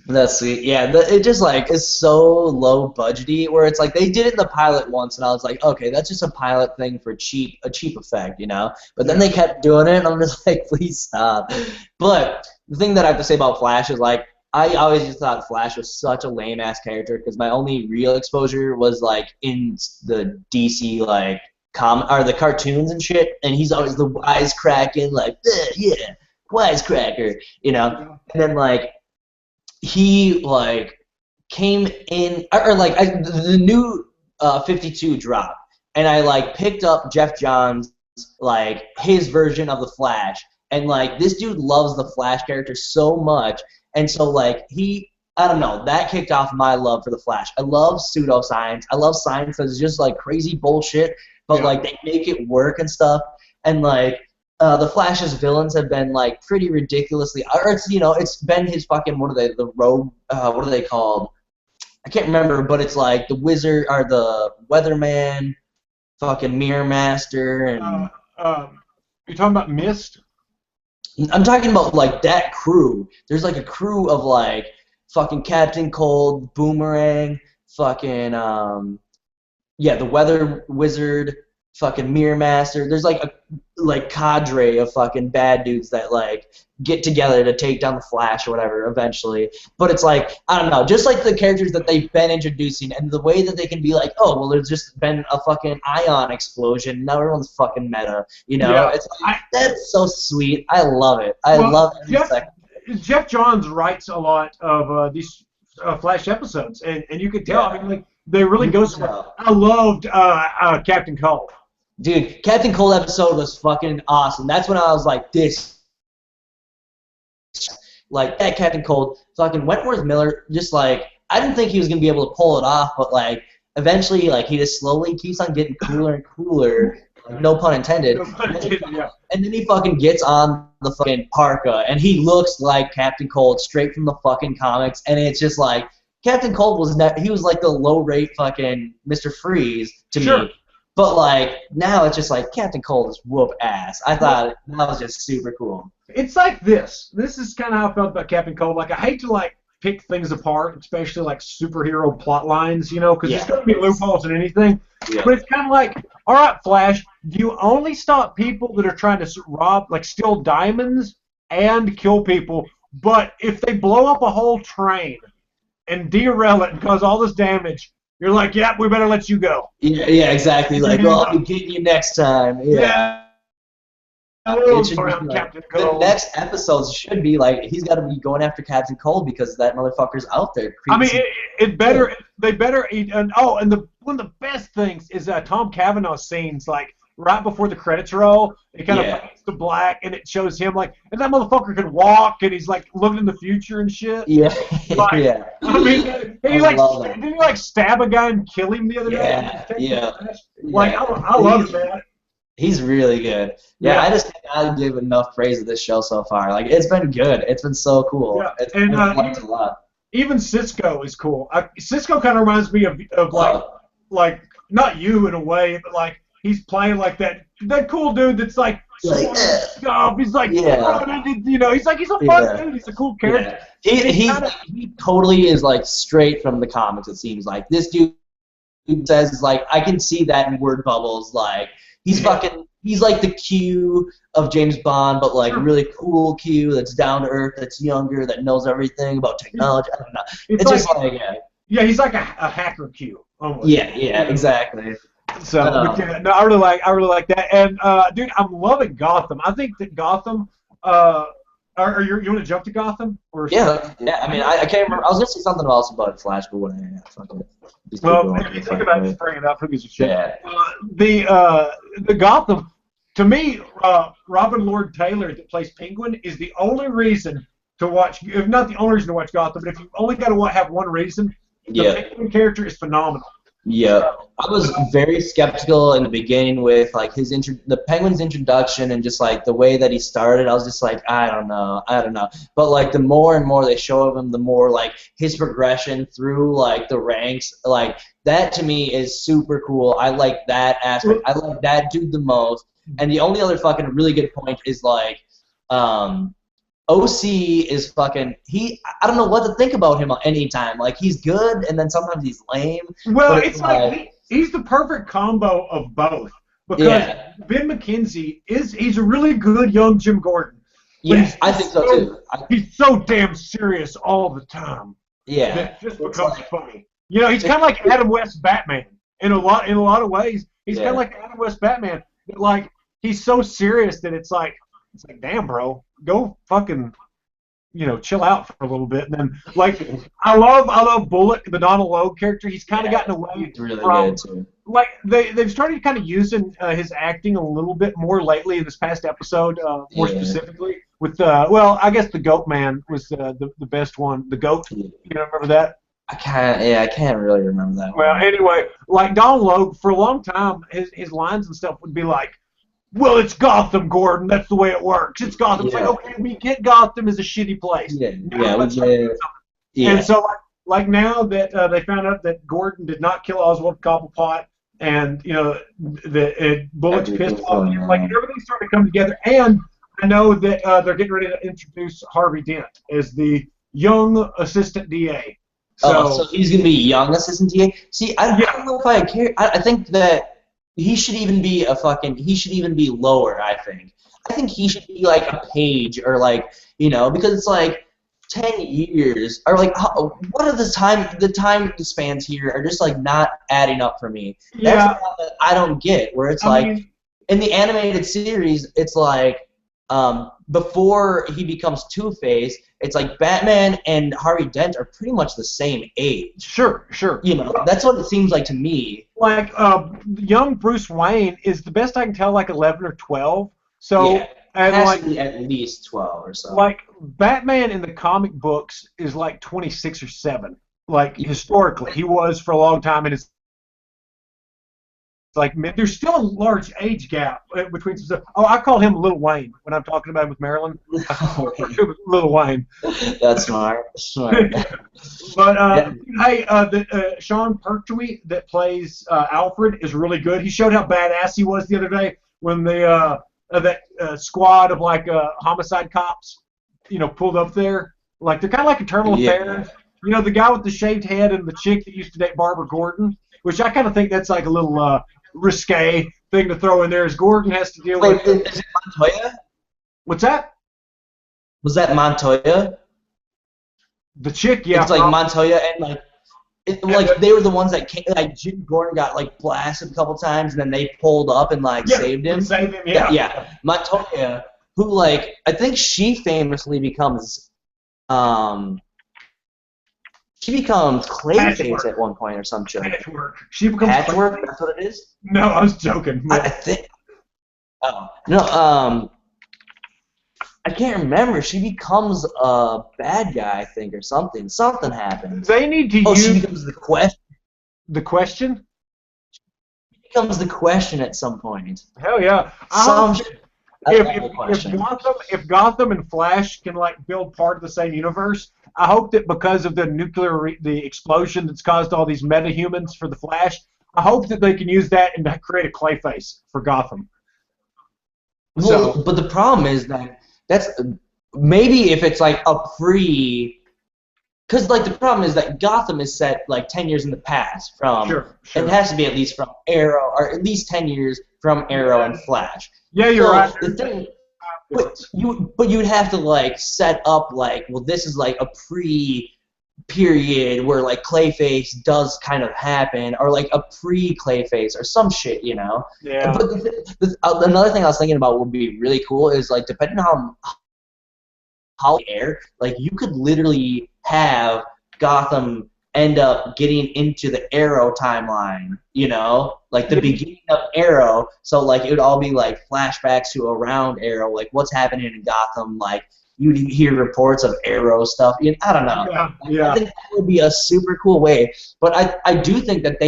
That's sweet. Yeah, it just like is so low budgety, where it's like they did it in the pilot once, and I was like, okay, that's just a pilot thing for a cheap effect, you know. But then they kept doing it, and I'm just like, please stop. But the thing that I have to say about Flash is like, I always just thought Flash was such a lame ass character because my only real exposure was like in the DC like. Or the cartoons and shit, and he's always the wisecracking, like, yeah, wisecracker, you know. And then like he like came in, or like the new 52 dropped, and I like picked up Jeff Johns like his version of the Flash, and like this dude loves the Flash character so much, and so like I don't know, that kicked off my love for the Flash. I love pseudoscience. I love science that's just like crazy bullshit. But like they make it work and stuff, and like the Flash's villains have been like pretty ridiculously, or it's been his fucking what are they called? I can't remember, but it's like the Wizard or the Weatherman, fucking Mirror Master, and you're talking about Mist? I'm talking about like that crew. There's like a crew of like fucking Captain Cold, Boomerang, fucking the Weather Wizard, fucking Mirror Master. There's like a cadre of fucking bad dudes that like get together to take down the Flash or whatever eventually. But it's like, I don't know, just like the characters that they've been introducing and the way that they can be like, oh, well, there's just been a fucking ion explosion. Now everyone's fucking meta. You know, yeah. It's like, that's so sweet. I love it. I love every second. Jeff Johns writes a lot of these Flash episodes, and you can tell. I mean, like, they really go somewhere. I loved Captain Cold. Dude, Captain Cold episode was fucking awesome. That's when I was like, that Captain Cold, fucking Wentworth Miller, just like, I didn't think he was going to be able to pull it off, but like, eventually, like, he just slowly keeps on getting cooler and cooler. No pun intended. And then he fucking gets on the fucking parka, and he looks like Captain Cold straight from the fucking comics, and it's just like, Captain Cold he was like the low-rate fucking Mr. Freeze to me. But like, now it's just like, Captain Cold is whoop ass. I thought that was just super cool. It's like this. This is kind of how I felt about Captain Cold. Like, I hate to like pick things apart, especially like superhero plot lines, you know, because there's going to be loopholes in anything. Yeah. But it's kind of like, all right, Flash, do you only stop people that are trying to steal diamonds and kill people? But if they blow up a whole train and derail it and cause all this damage, you're like, yep, we better let you go. Yeah, exactly. Like, well, I'll be getting you next time. Yeah. The next episodes should be like, he's got to be going after Captain Cold because that motherfucker's out there. I mean, they better eat. And one of the best things is Tom Cavanagh scenes, like right before the credits roll. It kind of fades to black, and it shows him like, and that motherfucker can walk, and he's like looking in the future and shit. Yeah, Like, yeah. I mean, did he like stab a guy and kill him the other night? Yeah. Like, I love it, man. He's really good. Yeah, I just cannot give enough praise to this show so far. Like, it's been good. It's been so cool. Yeah. I've liked it a lot. Even Cisco is cool. Cisco kind of reminds me of like not you in a way, but like he's playing like that cool dude that's like stuff. He's like, you know, he's a fun dude. He's a cool character. Yeah. He totally is like straight from the comics. It seems like this dude says is like, I can see that in word bubbles. Like he's he's like the Q of James Bond, but like really cool Q that's down to earth, that's younger, that knows everything about technology. I don't know. It's just like he's like a hacker Q. Almost. Yeah, exactly. So no, I really like that. And dude, I'm loving Gotham. I think that Gotham. You want to jump to Gotham? Or yeah. I mean, I can't remember. I was gonna say something else about Flash, but whatever. Well, if you think about it, just bring it up. Who gives a shit? Yeah. The Gotham. To me, Robin Lord Taylor that plays Penguin is the only reason to watch. If not the only reason to watch Gotham, but if you only got to have one reason, the Penguin character is phenomenal. Yeah, I was very skeptical in the beginning with like the Penguin's introduction and just like the way that he started. I was just like, I don't know. But like the more and more they show of him, the more like his progression through like the ranks, like that to me is super cool. I like that aspect. I like that dude the most. And the only other fucking really good point is like, OC is fucking. I don't know what to think about him anytime. Like he's good, and then sometimes he's lame. Well, it's like he's the perfect combo of both. Because Ben McKenzie he's a really good young Jim Gordon. Yeah, I think so too. He's so damn serious all the time. Yeah, that it just becomes funny. You know, he's kind of like Adam West Batman in a lot of ways. He's kind of like Adam West Batman. But like he's so serious that it's like damn, bro, go fucking, chill out for a little bit. And then, like, I love Bullet, the Donald Logue character. He's kind of gotten away really good too. Like, they've started kind of using his acting a little bit more lately in this past episode, more specifically with, I guess the Goat Man was the best one. The Goat, you remember that? I can't really remember that one. Well, anyway, like Donald Logue, for a long time, his lines and stuff would be like, well, it's Gotham, Gordon. That's the way it works. It's Gotham. It's like, okay, we get Gotham is a shitty place. And so, like now that they found out that Gordon did not kill Oswald Cobblepot, and that Bullock's pissed off, like everything started to come together. And I know that they're getting ready to introduce Harvey Dent as the young assistant DA. So he's gonna be young assistant DA. See, I don't know if I care. I think that. He should even be lower, I think. I think he should be like a page or like, because it's like 10 years or like what are the time spans here are just like not adding up for me. Yeah. That's the one that I don't get where it's in the animated series it's like before he becomes Two-Face, it's like Batman and Harvey Dent are pretty much the same age. Sure. That's what it seems like to me. Like, young Bruce Wayne is the best I can tell, like 11 or 12. So, and has to be at least 12 or so. Like, Batman in the comic books is like 26 or 7. Like, historically, he was for a long time, and it's like there's still a large age gap between some stuff. Oh, I call him Lil Wayne when I'm talking about him with Marilyn. Lil Wayne. That's smart. But hey, Sean Pertwee that plays Alfred is really good. He showed how badass he was the other day when that squad of like homicide cops, pulled up there. Like they're kind of like Eternal Affairs. The guy with the shaved head and the chick that used to date Barbara Gordon, which I kind of think that's like a little risque thing to throw in there, as Gordon has to deal with. Is it Montoya? What's that? Was that Montoya? The chick, yeah. It's like Montoya and like they were the ones that came, like Jim Gordon got like blasted a couple times and then they pulled up and like saved him. Yeah. Montoya, who like I think she famously becomes Clayface at one point or some shit. Patchwork. She becomes Patchwork. That's what it is. No, I was joking. I think Oh no, I can't remember. She becomes a bad guy, I think, or something. Something happens. They need to Oh, use she becomes the question. the question. She becomes the question at some point. Hell yeah! Some I If, love the if question. Gotham and Flash can like build part of the same universe, I hope that because of the explosion that's caused all these metahumans for the Flash, I hope that they can use that and create a Clayface for Gotham. Well, but the problem is that that's maybe if it's like a pre, because like the problem is that Gotham is set like 10 years in the past from. Sure. It has to be at least from Arrow, or at least 10 years from Arrow and Flash. Yeah, you're right. The thing, but you would have to like set up like, well, this is like a period where like Clayface does kind of happen, or like a pre-Clayface or some shit, you know. Yeah. But another thing I was thinking about would be really cool is like depending on how air, like you could literally have Gotham end up getting into the Arrow timeline, you know, like the beginning of Arrow. So like it would all be like flashbacks to around Arrow, like what's happening in Gotham, like you'd hear reports of Arrow stuff. I don't know. Yeah. I think that would be a super cool way. But I do think that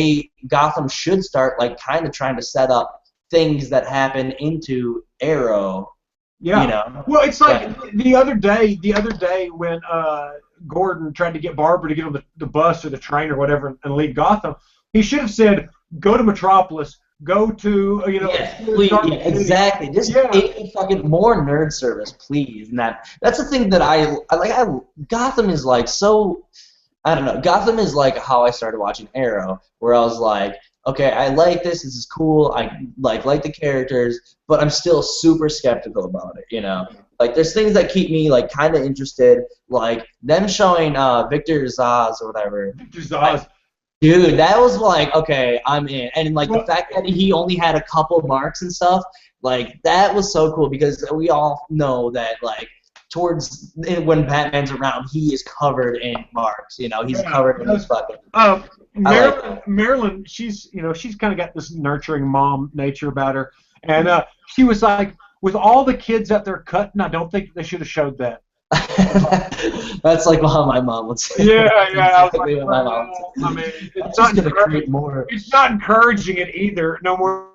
Gotham should start like kind of trying to set up things that happen into Arrow. Yeah. You know? Well, it's like the other day when Gordon tried to get Barbara to get on the bus or the train or whatever and leave Gotham, he should have said, "Go to Metropolis. Go to please, exactly. Just a fucking more nerd service, please." And that's the thing that I like. Gotham is like so. I don't know. Gotham is like how I started watching Arrow, where I was like, okay, I like this. This is cool. I like the characters, but I'm still super skeptical about it. You know, like there's things that keep me like kind of interested, like them showing Victor Zsasz or whatever. Victor Zsasz. Like, dude, that was like, okay, I'm in. And like the fact that he only had a couple marks and stuff, like that was so cool because we all know that like towards when Batman's around, he is covered in marks. You know, he's covered in his fucking. Marilyn, she's kind of got this nurturing mom nature about her, and she was like, with all the kids that they're cutting, I don't think they should have showed that. That's like how my mom would say. Yeah. I was like, I mean, it's not gonna create more. It's not encouraging it either. No more.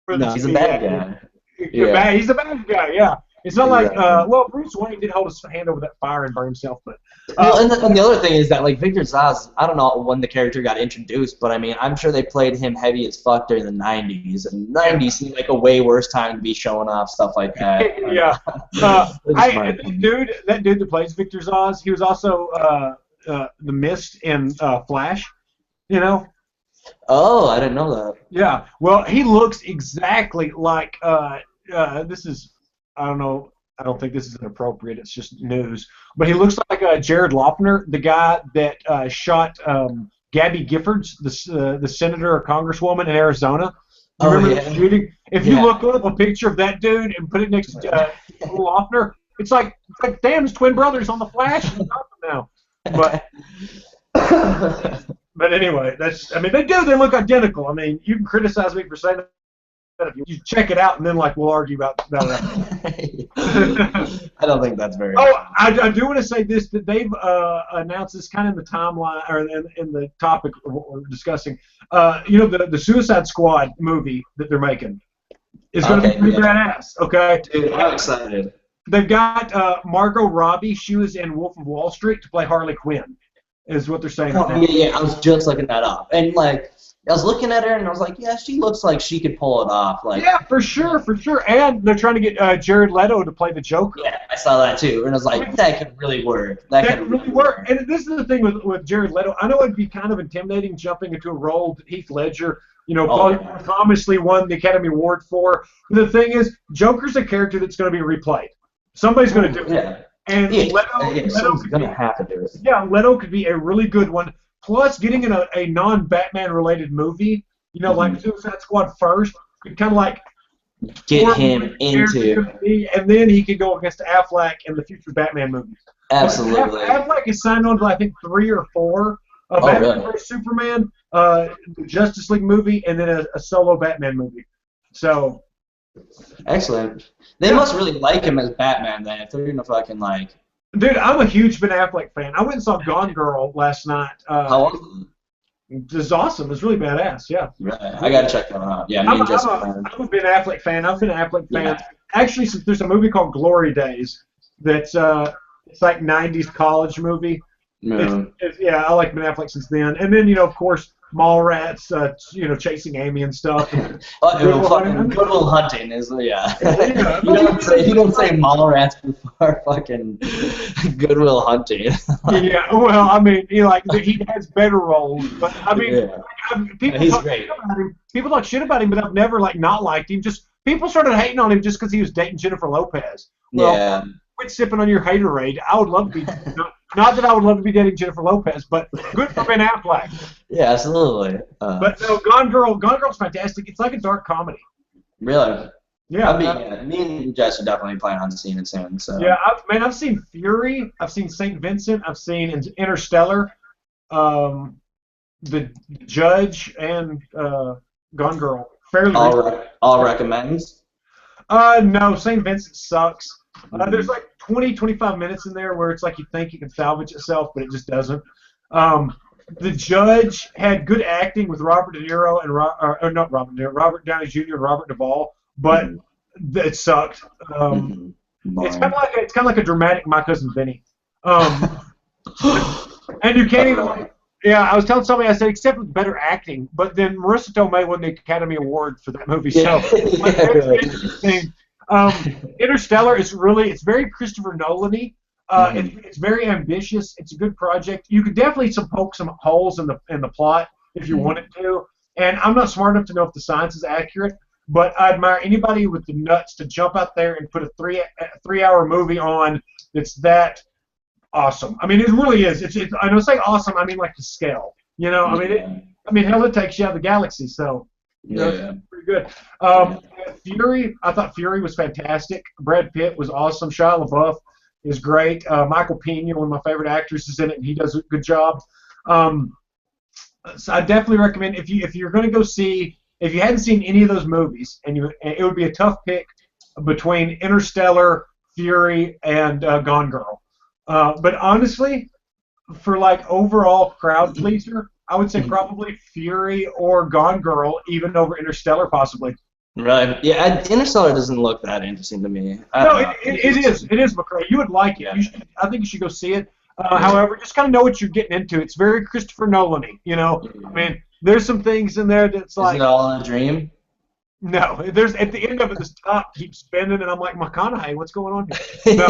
No, he's a bad guy. He's a bad guy. Yeah. It's not like, well, Bruce Wayne did hold his hand over that fire and burn himself, but. Well, and the other thing is that, like, Victor Zsasz, I don't know when the character got introduced, but I mean, I'm sure they played him heavy as fuck during the 90s, and the 90s seemed like a way worse time to be showing off stuff like that. Yeah. That dude that plays Victor Zsasz, he was also the Mist in Flash, you know? Oh, I didn't know that. Yeah. Well, he looks exactly like, this is. I don't know. I don't think this is inappropriate. It's just news. But he looks like Jared Lochner, the guy that shot Gabby Giffords, the senator or congresswoman in Arizona. Do you remember the shooting? If you look up a picture of that dude and put it next to Lochner, it's like damn, his twin brothers on the Flash now. But but anyway, they look identical. I mean, you can criticize me for saying that. You check it out and then we'll argue about it. I don't think that's very. I do want to say this, that they've announced this kind of in the timeline or in the topic we're discussing. The Suicide Squad movie that they're making is going to be pretty badass. Okay, dude, I'm excited. They've got Margot Robbie. She was in Wolf of Wall Street to play Harley Quinn. Is what they're saying. Yeah. I was just looking that up, and I was looking at her and I was like, yeah, she looks like she could pull it off. Yeah, for sure. And they're trying to get Jared Leto to play the Joker. Yeah, I saw that too, and I was like, that could really work. That could really work. And this is the thing with Jared Leto. I know it'd be kind of intimidating jumping into a role that Heath Ledger, famously won the Academy Award for. But the thing is, Joker's a character that's going to be replayed. Somebody's going to do it. And Leto's going to have to do it. Yeah, Leto could be a really good one. Plus, getting in a non-Batman related movie, like Suicide Squad first, could kind of get him into, and then he could go against Affleck in the future Batman movies. Absolutely. Affleck is signed on to I think 3 or 4 Batman vs Superman, the Justice League movie, and then a solo Batman movie. So Excellent. They must really like him as Batman then, if they're gonna fucking like. Dude, I'm a huge Ben Affleck fan. I went and saw Gone Girl last night. How was it? It was awesome. It was really badass. Yeah. Right. I gotta check that one out. Yeah, me and Jessica. I'm a Ben Affleck fan. I've been an Affleck fan. Actually, there's a movie called Glory Days that's it's like '90s college movie. No. Yeah, I like Ben Affleck since then. And then of course, Mallrats, chasing Amy and stuff. Good Will Hunting is you don't say Mallrats before fucking Good Will Hunting. Yeah, well, I mean, he has better roles, but I mean, people talk shit about him. People talk shit about him, but I've never not liked him. Just people started hating on him just because he was dating Jennifer Lopez. Well, quit sipping on your haterade. I would love to be. Not that I would love to be dating Jennifer Lopez, but good for Ben Affleck. Yeah, absolutely. But no, Gone Girl's fantastic. It's like a dark comedy. Really? Yeah. Me and Jess are definitely planning on seeing it soon. So. Yeah, I've seen Fury. I've seen St. Vincent. I've seen Interstellar, The Judge, and Gone Girl. All recommends? No, St. Vincent sucks. There's 20-25 minutes in there where it's like you think it can salvage itself, but it just doesn't. The Judge had good acting with Robert De Niro and not Robert De Niro, Robert Downey Jr. and Robert Duvall, but it sucked. It's kind of like a dramatic My Cousin Vinny. And you can't even I was telling somebody, I said, except with better acting, but then Marissa Tomei won the Academy Award for that movie. So interesting. Interstellar is it's very Christopher Nolan-y. It's very ambitious. It's a good project. You could definitely poke some holes in the plot if you wanted to. And I'm not smart enough to know if the science is accurate, but I admire anybody with the nuts to jump out there and put a three-hour movie on that's that awesome. I mean, it really is. I don't say awesome. I mean like the scale. I mean, hell, it takes you out of the galaxy. So. It's pretty good. Fury, I thought Fury was fantastic. Brad Pitt was awesome. Shia LaBeouf is great. Michael Pena, one of my favorite actors, is in it, and he does a good job. So I definitely recommend if you're going to go see, if you hadn't seen any of those movies, and it would be a tough pick between Interstellar, Fury, and Gone Girl. But honestly, for overall crowd pleaser, I would say probably Fury or Gone Girl, even over Interstellar, possibly. Right. Yeah, Interstellar doesn't look that interesting to me. No, it is. It is, McCrae. You would like it. I think you should go see it. However, just kind of know what you're getting into. It's very Christopher Nolan-y. I mean, there's some things in there that's like. Is it all in a dream? No, there's at the end of it, this top keeps spinning, and I'm like, McConaughey, what's going on here? No.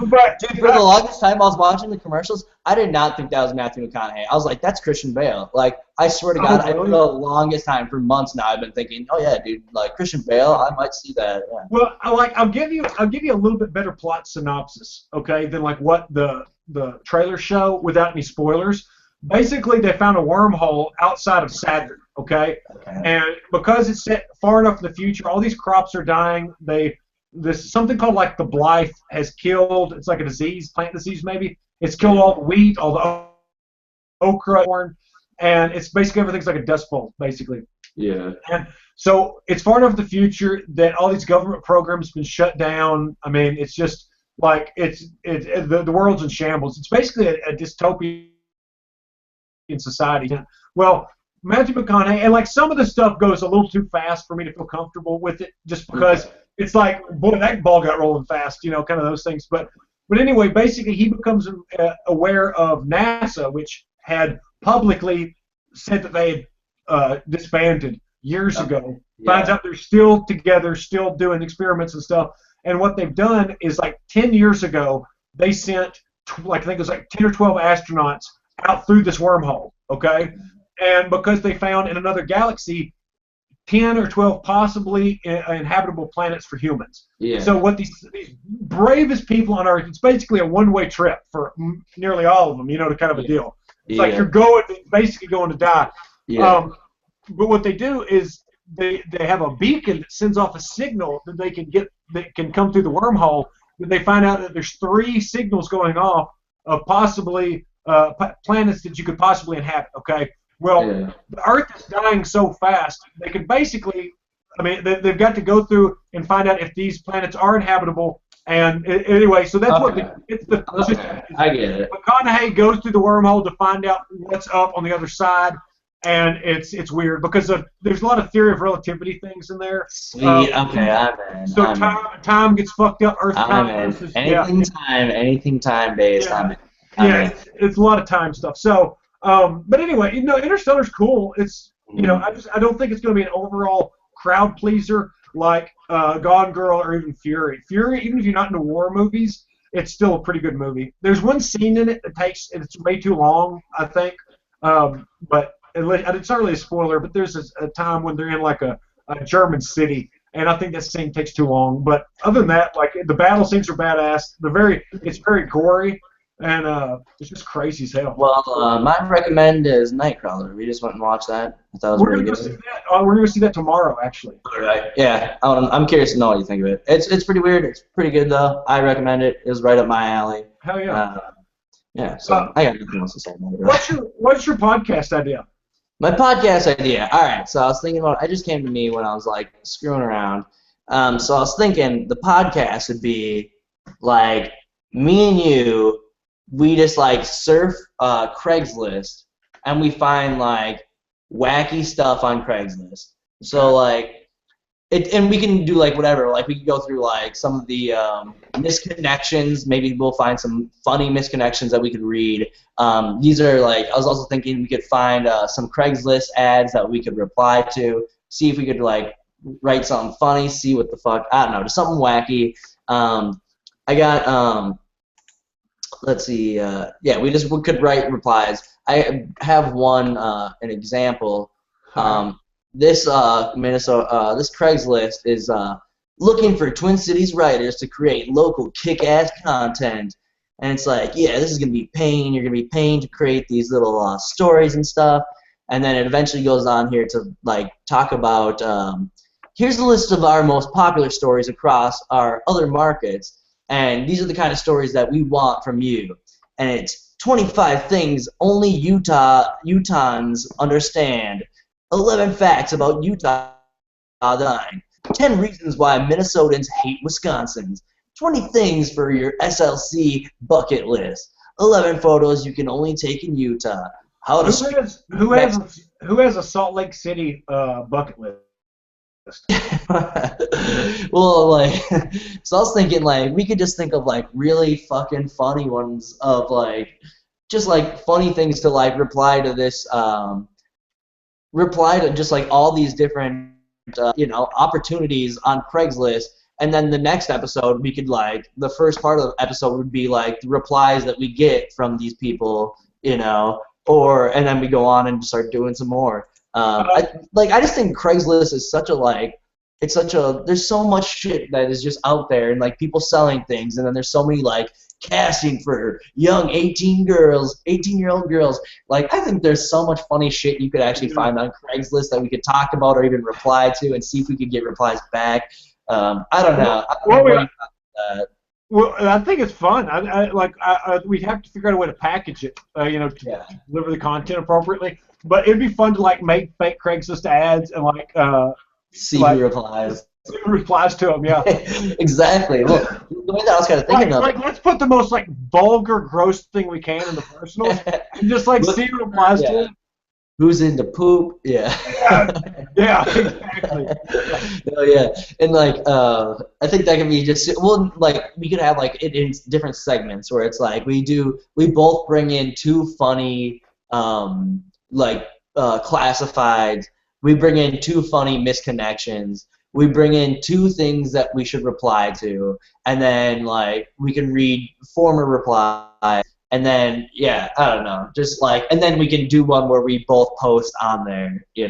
But dude, for the longest time I was watching the commercials, I did not think that was Matthew McConaughey. I was like, that's Christian Bale. I swear to God, for the longest time, for months now, I've been thinking, oh yeah, dude, Christian Bale, I might see that. Yeah. Well, I'll give you a little bit better plot synopsis, okay, than what the trailers show without any spoilers. Basically, they found a wormhole outside of Saturn, okay? And because it's set far enough in the future, all these crops are dying. This something called the blight has killed. It's like a disease, plant disease maybe. It's killed all the wheat, all the okra, corn, and it's basically everything's like a dust bowl, basically. Yeah. And so it's far enough in the future that all these government programs have been shut down. I mean, it's just the world's in shambles. It's basically a dystopian in society. Well, Matthew McConaughey, and some of the stuff goes a little too fast for me to feel comfortable with it, just because it's boy, that ball got rolling fast, kind of those things. But anyway, basically he becomes aware of NASA, which had publicly said that they had disbanded years ago. Finds out they're still together, still doing experiments and stuff. And what they've done is 10 years ago, they sent I think it was 10 or 12 astronauts out through this wormhole, okay? And because they found in another galaxy 10 or 12 possibly inhabitable planets for humans. Yeah. So what these bravest people on Earth, it's basically a one-way trip for nearly all of them, to kind of a deal. It's you're basically going to die. Yeah. But what they do is they have a beacon that sends off a signal that they can get that can come through the wormhole. But they find out that there's 3 signals going off of possibly planets that you could possibly inhabit. Okay. Well, the Earth is dying so fast they could basically I mean, they've got to go through and find out if these planets are inhabitable. And anyway, so that's what it's the. Okay. I get it. McConaughey goes through the wormhole to find out what's up on the other side, and it's weird because there's a lot of theory of relativity things in there. Sweet. Okay, I'm in. So time gets fucked up. Earth time. Anything time based. Yeah, it's a lot of time stuff. So, but anyway, Interstellar's cool. It's I don't think it's going to be an overall crowd pleaser like Gone Girl or even Fury. Fury, even if you're not into war movies, it's still a pretty good movie. There's one scene in it that it's way too long, I think. But it's not really a spoiler, but there's a time when they're in like a German city, and I think that scene takes too long. But other than that, like the battle scenes are badass. It's very gory. And it's just crazy as hell. Well, my recommend is Nightcrawler. We just went and watched that. I thought it was We're gonna go see that. We're gonna see that tomorrow, actually. All right. Yeah. I'm curious to know what you think of it. It's pretty weird. It's pretty good though. I recommend it. It's right up my alley. Hell yeah. Yeah. So I got nothing else to say about it. What's your podcast idea? My podcast idea. All right. So I was thinking about. It just came to me when I was like screwing around. So I was thinking the podcast would be like me and you. We just like surf Craigslist and we find like wacky stuff on Craigslist. So like and we can do like whatever. Like we can go through like some of the misconnections. Maybe we'll find some funny misconnections that we could read. These are like I was also thinking we could find some Craigslist ads that we could reply to. See if we could like write something funny. See what the fuck I don't know. Just something wacky. I got let's see. We could write replies. I have an example. This Minnesota, this Craigslist is looking for Twin Cities writers to create local kick-ass content, and it's like, yeah, this is gonna be paying. You're gonna be paying to create these little stories and stuff, and then it eventually goes on here to like talk about. Here's a list of our most popular stories across our other markets. And these are the kind of stories that we want from you. And it's 25 things only Utahns understand. 11 facts about Utah dying. 10 reasons why Minnesotans hate Wisconsins. 20 things for your SLC bucket list. 11 photos you can only take in Utah. Who has a Salt Lake City bucket list? Well, like, so I was thinking, like, we could just think of, like, really fucking funny ones of, like, just, like, funny things to, like, reply to this, reply to just, like, all these different, opportunities on Craigslist, and then the next episode, we could, like, the first part of the episode would be, like, the replies that we get from these people, and then we go on and start doing some more. I just think Craigslist is such a there's so much shit that is just out there and like people selling things, and then there's so many like casting for young 18-year-old girls. Like I think there's so much funny shit you could actually find on Craigslist that we could talk about or even reply to and see if we could get replies back. I don't know. Well, I think it's fun. We'd have to figure out a way to package it, to deliver the content appropriately. But it'd be fun to like make fake Craigslist ads and like see who replies. See who replies to them, yeah. Exactly. Well, the way that I was kind of thinking of it. Let's put the most like vulgar, gross thing we can in the personals and just like see who replies to it. Who's into poop? Yeah. Yeah, exactly. Oh yeah, and like I think that can be just we could have like it in different segments where it's like we both bring in two funny classifieds. We bring in two funny misconnections. We bring in two things that we should reply to, and then like we can read former replies. And then, I don't know, just like, and then we can do one where we both post on there, I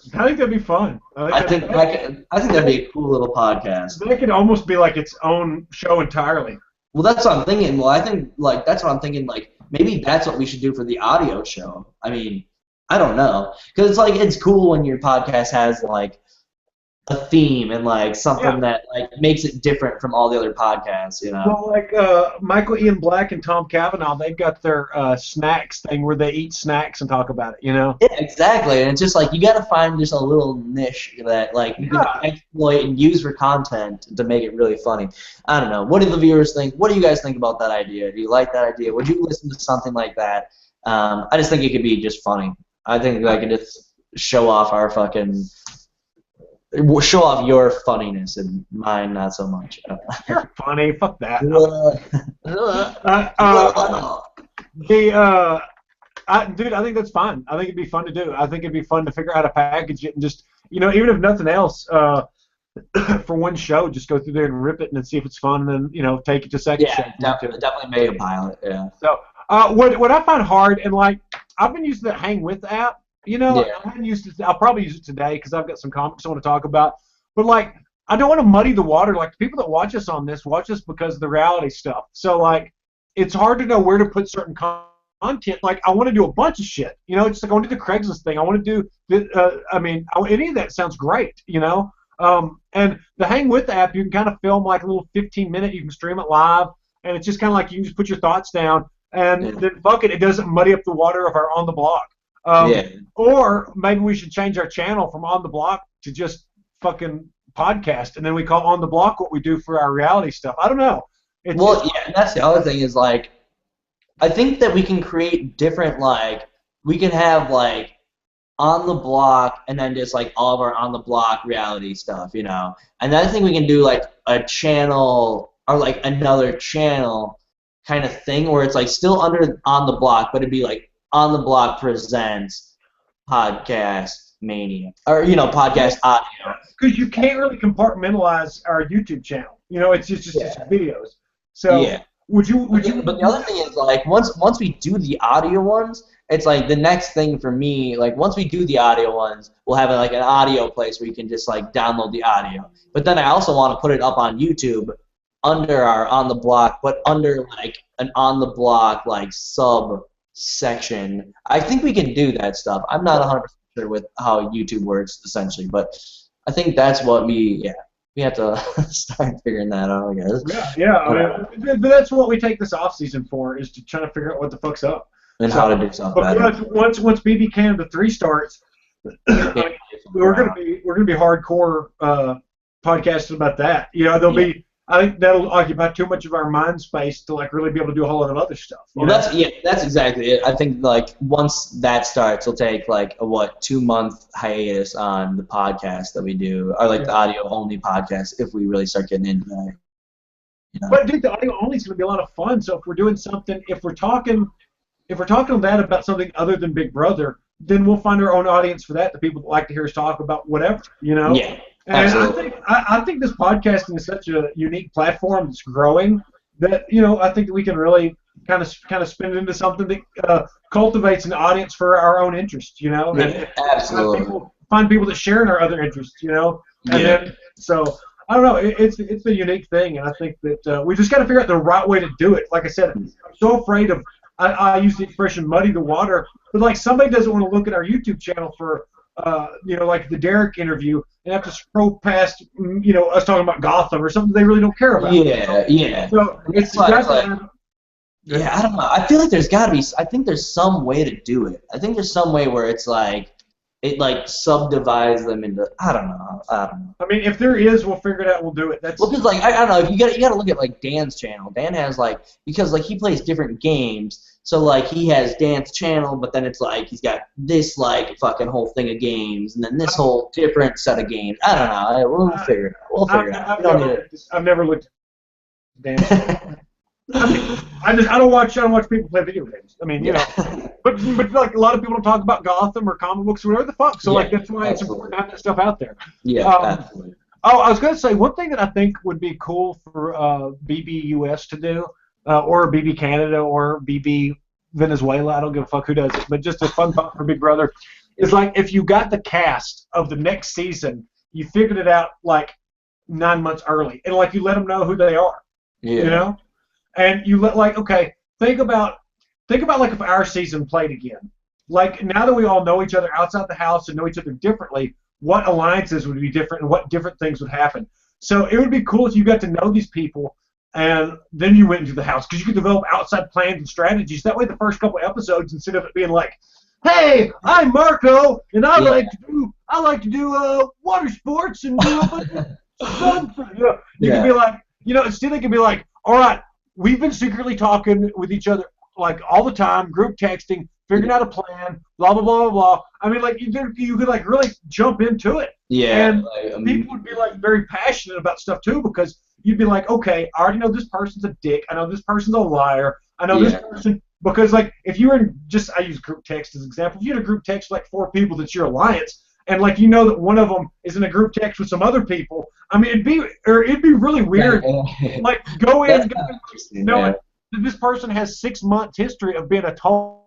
think that'd be fun. I think that'd be a cool little podcast. That could almost be like its own show entirely. Well, that's what I'm thinking. Well, I think, like, that's what I'm thinking, like, maybe that's what we should do for the audio show. I mean, I don't know. Because it's, like, it's cool when your podcast has, like, a theme and like something that like makes it different from all the other podcasts, you know. Well, like Michael Ian Black and Tom Cavanaugh, they've got their snacks thing where they eat snacks and talk about it, you know. Yeah, exactly. And it's just like you got to find just a little niche that like you can exploit and use for content to make it really funny. I don't know. What do the viewers think? What do you guys think about that idea? Do you like that idea? Would you listen to something like that? I just think it could be just funny. I think I could just show off your funniness and mine not so much. You're funny. Fuck that. Dude, I think that's fine. I think it'd be fun to do. I think it'd be fun to figure out how to package it and just, you know, even if nothing else, for one show, just go through there and rip it and then see if it's fun, and then, you know, take it to second show. Definitely make a pilot. Yeah. So, what I find hard, and like I've been using the Hang With app. You know, I haven't used it. I'll probably use it today because I've got some comics I want to talk about. But like, I don't want to muddy the water. Like, the people that watch us on this watch us because of the reality stuff. So like, it's hard to know where to put certain content. Like, I want to do a bunch of shit. You know, it's like I want to do the Craigslist thing. I want to do any of that sounds great. You know, and the Hang With app, you can kind of film like a little 15-minute. You can stream it live, and it's just kind of like you can just put your thoughts down, and then fuck it, it doesn't muddy up the water of our On the Block. Or maybe we should change our channel from On the Block to just fucking podcast, and then we call On the Block what we do for our reality stuff. I don't know. And that's the other thing is like, I think that we can create different, like, we can have like On the Block and then just like all of our On the Block reality stuff, you know. And then I think we can do like a channel or like another channel kind of thing where it's like still under On the Block, but it'd be like On the Block presents Podcast Mania, or, you know, podcast audio. Because you can't really compartmentalize our YouTube channel. You know, it's just videos. So would you? But the other thing is, like, once we do the audio ones, it's like the next thing for me. Like, once we do the audio ones, we'll have like an audio place where you can just like download the audio. But then I also want to put it up on YouTube under our On the Block, but under like an On the Block like sub section. I think we can do that stuff. I'm not 100% sure with how YouTube works essentially, but I think that's what we have to start figuring that out, I guess. But that's what we take this off season for, is to try to figure out what the fuck's up and how to do something better. Once BB Canada 3 starts, we're gonna be hardcore podcasting about that. You know, there'll be. I think that'll occupy too much of our mind space to like really be able to do a whole lot of other stuff. Well, that's exactly it. I think like once that starts, we'll take like a 2-month hiatus on the podcast that we do, or like the audio only podcast if we really start getting into that. You know? But dude, the audio only is going to be a lot of fun. So if we're doing something, if we're talking that about something other than Big Brother, then we'll find our own audience for that. The people that like to hear us talk about whatever, you know. Yeah. And I think this podcasting is such a unique platform that's growing that, you know, I think that we can really kind of spin it into something that cultivates an audience for our own interest, you know. Yeah, absolutely. Find people that share in our other interests, you know. And then, so I don't know. It's a unique thing, and I think that we just got to figure out the right way to do it. Like I said, I'm so afraid of. I use the expression "muddy the water," but like somebody doesn't want to look at our YouTube channel for. You know, like the Derek interview, and have to scroll past, you know, us talking about Gotham or something they really don't care about. Yeah. So it's like I don't know. I feel like there's got to be. I think there's some way to do it. I think there's some way where it's like it like subdivides them into. I don't know. I mean, if there is, we'll figure it out. We'll do it. Well, because like I don't know. If you got to look at like Dan's channel. Dan has like, because like he plays different games. So like he has Dan's channel, but then it's like he's got this like fucking whole thing of games, and then this whole different set of games. I don't know. We'll figure it out. We'll figure it out. I've never looked at Dan's. I don't watch people play video games. I mean, you know, but like a lot of people don't talk about Gotham or comic books or whatever the fuck. So like that's why it's important to have that stuff out there. Yeah. Absolutely. Oh, I was gonna say one thing that I think would be cool for BBUS to do. Or BB Canada or BB Venezuela, I don't give a fuck who does it, but just a fun thought for Big Brother is like if you got the cast of the next season, you figured it out like 9 months early, and like you let them know who they are, you know, and you let like think about like if our season played again, like now that we all know each other outside the house and know each other differently, what alliances would be different and what different things would happen. So it would be cool if you got to know these people and then you went into the house, because you could develop outside plans and strategies. That way, the first couple episodes, instead of it being like, "Hey, I'm Marco, and I like to do water sports and do a bunch of stuff," you could be like, instead they could be like, "All right, we've been secretly talking with each other like all the time, group texting, figuring out a plan, blah blah blah blah blah." I mean, like you could like really jump into it. Yeah. And people would be like very passionate about stuff too, because you'd be like, okay, I already know this person's a dick. I know this person's a liar. I know this person, because like if you were in I use group text as an example. If you had a group text like 4 people that's your alliance, and like that one of them is in a group text with some other people, I mean it'd be really weird. Like go in knowing that this person has 6 months history of being a total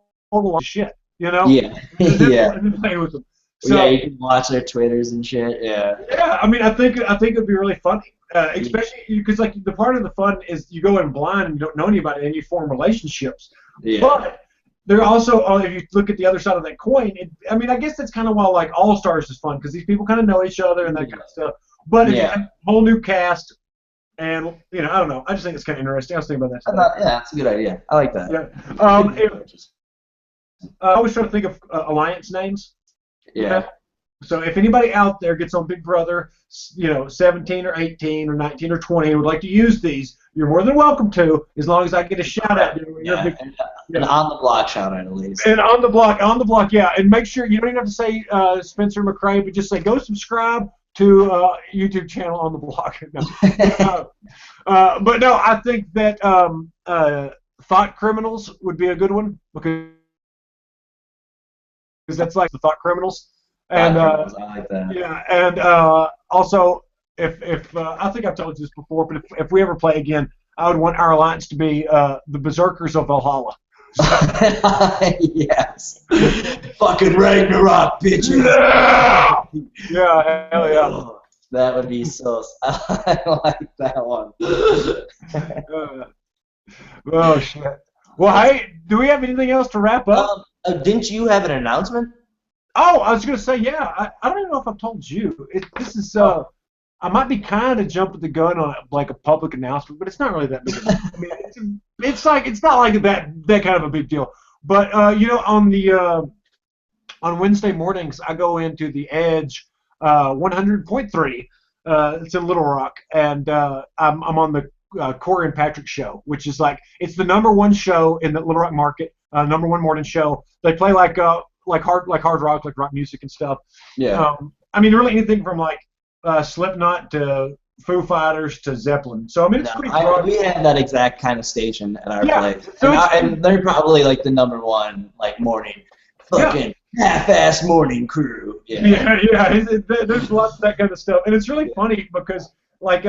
shit, Yeah. And then play with them. So, you can watch their Twitters and shit. Yeah. Yeah, I mean, I think it'd be really funny, especially because like the part of the fun is you go in blind and you don't know anybody and you form relationships. Yeah. But there also, if you look at the other side of that coin, I mean, I guess that's kind of why like All Stars is fun, because these people kind of know each other and that kind of stuff. But it's a whole new cast, and I don't know. I just think it's kind of interesting. I was thinking about that today. Yeah, it's a good idea. I like that. Yeah. I always try to think of alliance names. Yeah. So if anybody out there gets on Big Brother, 17 or 18 or 19 or 20 and would like to use these, you're more than welcome to, as long as I get a shout out. An on the block shout out at least. And on the block, yeah. And make sure you don't even have to say Spencer McCrae, but just say go subscribe to YouTube channel On the Block. But no, I think that Thought Criminals would be a good one, because that's like the Thought Criminals. And I like that. Yeah, and also if I think I've told you this before, but if we ever play again, I would want our alliance to be the Berserkers of Valhalla. Yes. Fucking Ragnarok, bitches. Yeah, hell yeah. That would be so. I like that one. Oh shit. Well, hey, do we have anything else to wrap up? Didn't you have an announcement? Oh, I was gonna say, yeah. I don't even know if I've told you. This is I might be kind of jumping the gun on like a public announcement, but it's not really that big. I mean, it's not like that kind of a big deal. But on Wednesday mornings, I go into the Edge 100.3. It's in Little Rock, and I'm on the Corey and Patrick show, which is like it's the #1 show in the Little Rock market, #1 morning show. They play like hard rock, like rock music and stuff. Yeah. I mean, really anything from like Slipknot to Foo Fighters to Zeppelin. So I mean, it's pretty broad. We have that exact kind of station at our place, and they're probably like the #1 like morning fucking half-ass morning crew. Yeah. There's lots of that kind of stuff, and it's really funny because like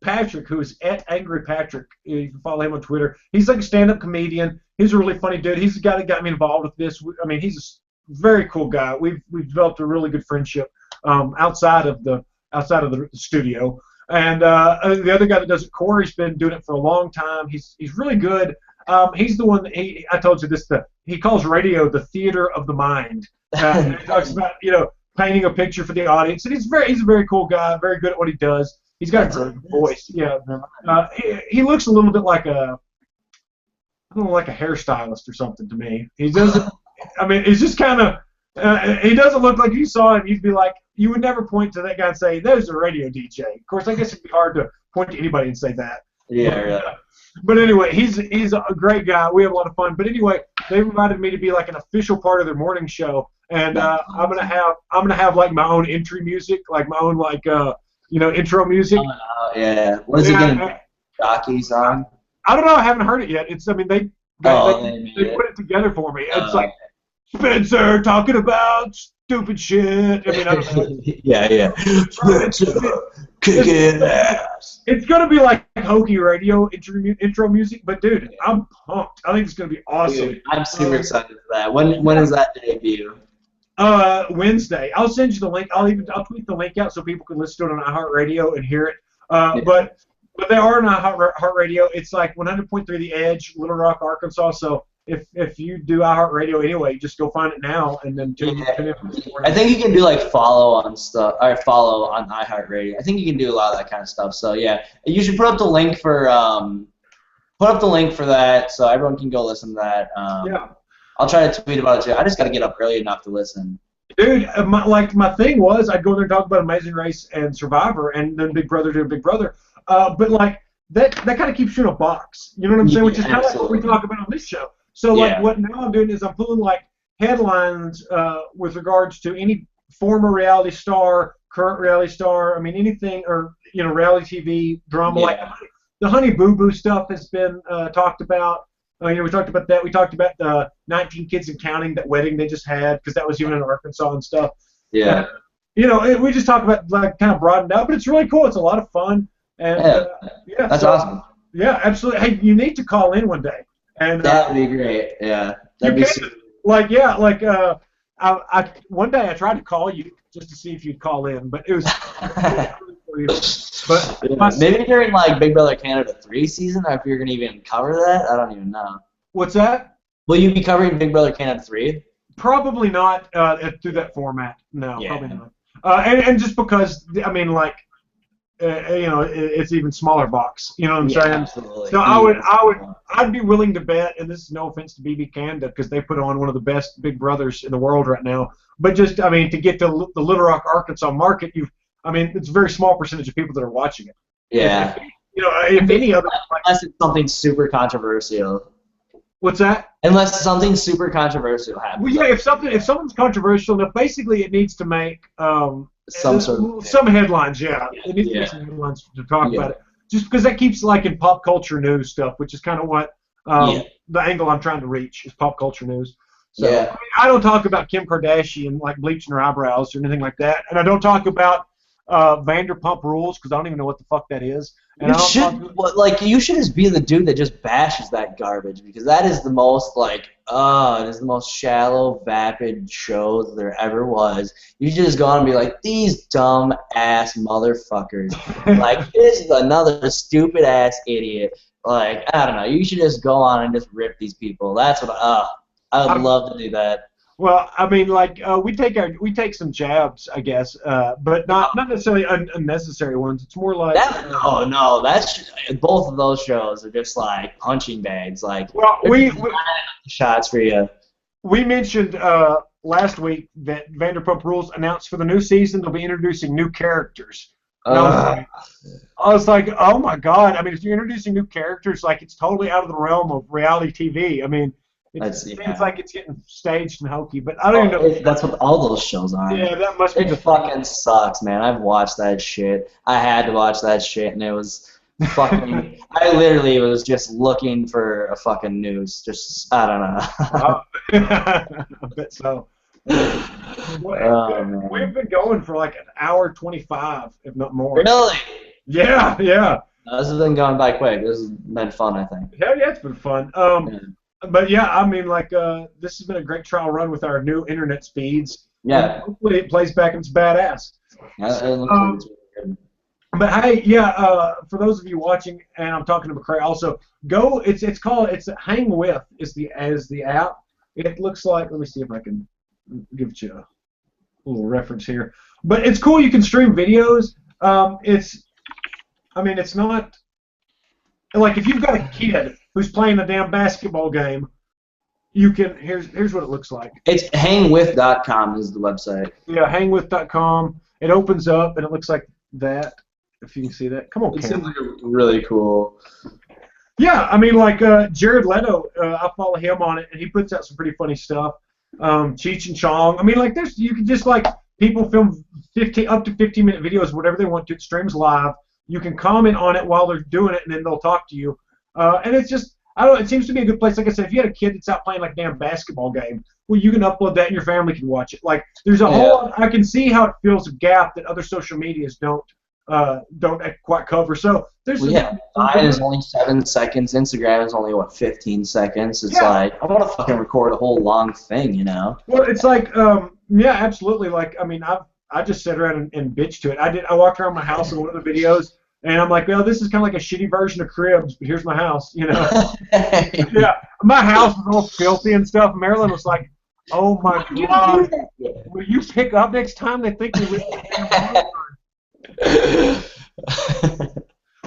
Patrick, who's at Angry Patrick, you can follow him on Twitter. He's like a stand-up comedian. He's a really funny dude. He's the guy that got me involved with this. I mean, he's a very cool guy. We've developed a really good friendship outside of the studio. And the other guy that does it, Corey's been doing it for a long time. He's really good. He's the one that I told you this. He calls radio the theater of the mind. He talks about painting a picture for the audience, and he's a very cool guy, very good at what he does. He's got a great voice. Yeah, he looks a little bit like a hairstylist or something to me. He doesn't. I mean, it's just kind of. He doesn't look like you saw him. You'd be like, you would never point to that guy and say, "There's a radio DJ." Of course, I guess it'd be hard to point to anybody and say that. Yeah. But anyway, he's a great guy. We have a lot of fun. But anyway, they invited me to be like an official part of their morning show. And I'm gonna have like my own entry music, like my own like intro music. Yeah. What is it gonna be? Jockey song? I don't know. I haven't heard it yet. They put it together for me. It's like Spencer talking about stupid shit. I mean, I don't know. Yeah. Spencer kicking ass. It's gonna be like hokey radio intro music, but dude, I'm pumped. I think it's gonna be awesome. Dude, I'm super excited for that. When is that debut? Wednesday. I'll send you the link. I'll tweet the link out so people can listen to it on iHeartRadio and hear it. But they are on iHeartRadio. It's like 100.3 The Edge, Little Rock, Arkansas. So if you do iHeartRadio anyway, just go find it now and then tune in. I think you can do like follow on stuff or follow on iHeartRadio. I think you can do a lot of that kind of stuff. So yeah, you should put up the link for that so everyone can go listen to that. Yeah. I'll try to tweet about it too. I just got to get up early enough to listen. Dude, my thing was I'd go there and talk about Amazing Race and Survivor, and then Big Brother did Big Brother. But like that kind of keeps you in a box. You know what I'm saying? Which is kind of like what we talk about on this show. So like what now I'm doing is I'm pulling like headlines with regards to any former reality star, current reality star. I mean anything or reality TV drama like the Honey Boo Boo stuff has been talked about. We talked about that. We talked about the 19 kids and counting, that wedding they just had, because that was even in Arkansas and stuff. Yeah. We just talk about like kind of broadened out, but it's really cool. It's a lot of fun. And that's awesome. Yeah, absolutely. Hey, you need to call in one day. And that would be great. Yeah. That'd be one day I tried to call you just to see if you'd call in, but it was. But maybe during like Big Brother Canada 3 season, or if you're gonna even cover that, I don't even know. What's that? Will you be covering Big Brother Canada 3? Probably not through that format. No, probably not. And just because I mean, like, it's even smaller box. You know what I'm saying? Absolutely. So I'd be willing to bet, and this is no offense to BB Canada because they put on one of the best Big Brothers in the world right now. But just I mean, to get to the Little Rock, Arkansas market, it's a very small percentage of people that are watching it. Yeah. If any other. Unless it's something super controversial. What's that? Unless something super controversial happens. Well, yeah. If something's controversial enough, basically it needs to make some headlines. Yeah. It needs to make some headlines to talk about it. Just because that keeps like in pop culture news stuff, which is kind of what the angle I'm trying to reach is pop culture news. So I don't talk about Kim Kardashian like bleaching her eyebrows or anything like that, and I don't talk about Vanderpump Rules because I don't even know what the fuck that is. And you should just be the dude that just bashes that garbage because that is the most it is the most shallow, vapid show that there ever was. You should just go on and be like, these dumb ass motherfuckers. Like, this is another stupid ass idiot. Like, I don't know. You should just go on and just rip these people. That's what I would love to do that. Well, I mean, like we take some jabs, I guess, but not necessarily unnecessary ones. It's more like that's both of those shows are just like punching bags. Like, well, we shots for you. We mentioned last week that Vanderpump Rules announced for the new season they'll be introducing new characters. I was like, oh my god! I mean, if you're introducing new characters, like it's totally out of the realm of reality TV. I mean. It seems like it's getting staged and hokey, but I don't even know. That's what all those shows are. Yeah, that must be. It fucking sucks, man. I've watched that shit. I had to watch that shit, and it was fucking. I literally was just looking for a fucking news. Just I don't know. I bet so. We've been going for like an hour 25, if not more. Really? Yeah. This has been going by quick. This has been fun, I think. Hell yeah, it's been fun. But yeah, I mean, like, this has been a great trial run with our new internet speeds. Yeah. And hopefully it plays back and it's badass. Yeah, it looks like it's really good. But hey, for those of you watching, and I'm talking to McCrae also, go. It's Hang With is the app. It looks like. Let me see if I can give you a little reference here. But it's cool. You can stream videos. It's not like if you've got a kid who's playing a damn basketball game, you can. Here's what it looks like. It's hangwith.com is the website. Yeah, hangwith.com. It opens up and it looks like that. If you can see that, come on, it seems really cool. Yeah, I mean, like Jared Leto, I follow him on it, and he puts out some pretty funny stuff. Cheech and Chong. I mean, like you can just like people film up to 15-minute videos, whatever they want to. It streams live. You can comment on it while they're doing it, and then they'll talk to you. And it's just, I don't know, it seems to be a good place. Like I said, if you had a kid that's out playing like a damn basketball game, well, you can upload that and your family can watch it. Like, there's a whole, I can see how it fills a gap that other social medias don't quite cover. So there's Vine is only 7 seconds. Instagram is only 15 seconds. It's like I want to fucking record a whole long thing, you know. Well, it's like absolutely. Like I mean, I just sit around and bitch to it. I walked around my house in one of the videos, And I'm like, well, this is kind of like a shitty version of Cribs, but here's my house, you know. Yeah, my house was all filthy and stuff. Marilyn was like, oh my God, will you pick up next time? They think we live in a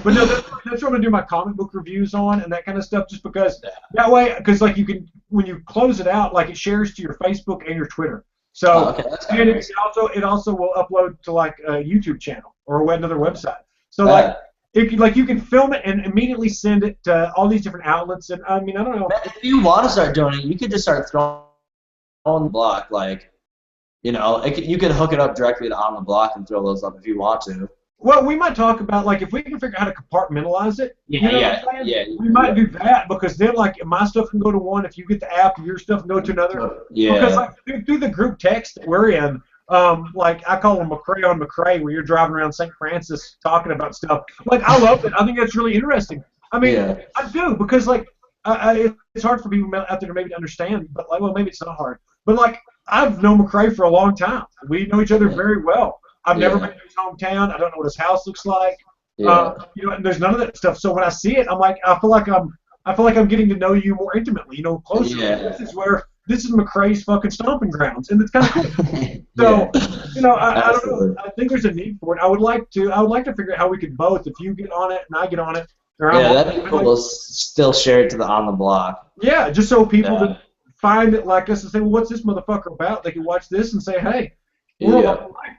But no, that's what I'm gonna do my comic book reviews on and that kind of stuff, just because that way, because like you can, when you close it out, like it shares to your Facebook and your Twitter. So and it also will upload to like a YouTube channel or another website. So like you can film it and immediately send it to all these different outlets. And I mean, I don't know. If you want to start doing it, you could just start throwing on the block, like, you know, you could hook it up directly to On the Block and throw those up if you want to. Well, we might talk about, like, if we can figure out how to compartmentalize it. We might do that, because then, like, my stuff can go to one. If you get the app, your stuff can go to another. Yeah. Because, like, through the group text that we're in, like, I call them McCrae on McCrae, where you're driving around St. Francis talking about stuff. Like, I love it. I think that's really interesting. I mean, I do, because, like, it's hard for people out there to maybe understand, but, like, well, maybe it's not hard. But, like, I've known McCrae for a long time. We know each other very well. I've never been to his hometown. I don't know what his house looks like. You know, and there's none of that stuff. So when I see it, I'm like, I feel like I'm getting to know you more intimately, you know, closer. This is McCrae's fucking stomping grounds, and it's kind of cool. So, you know, I don't know. I think there's a need for it. I would like to figure out how we could both, if you get on it and I get on it. That'd be cool. We'll still share it to the On the Block. Yeah, just so people that find it like us and say, well, what's this motherfucker about? They can watch this and say, hey.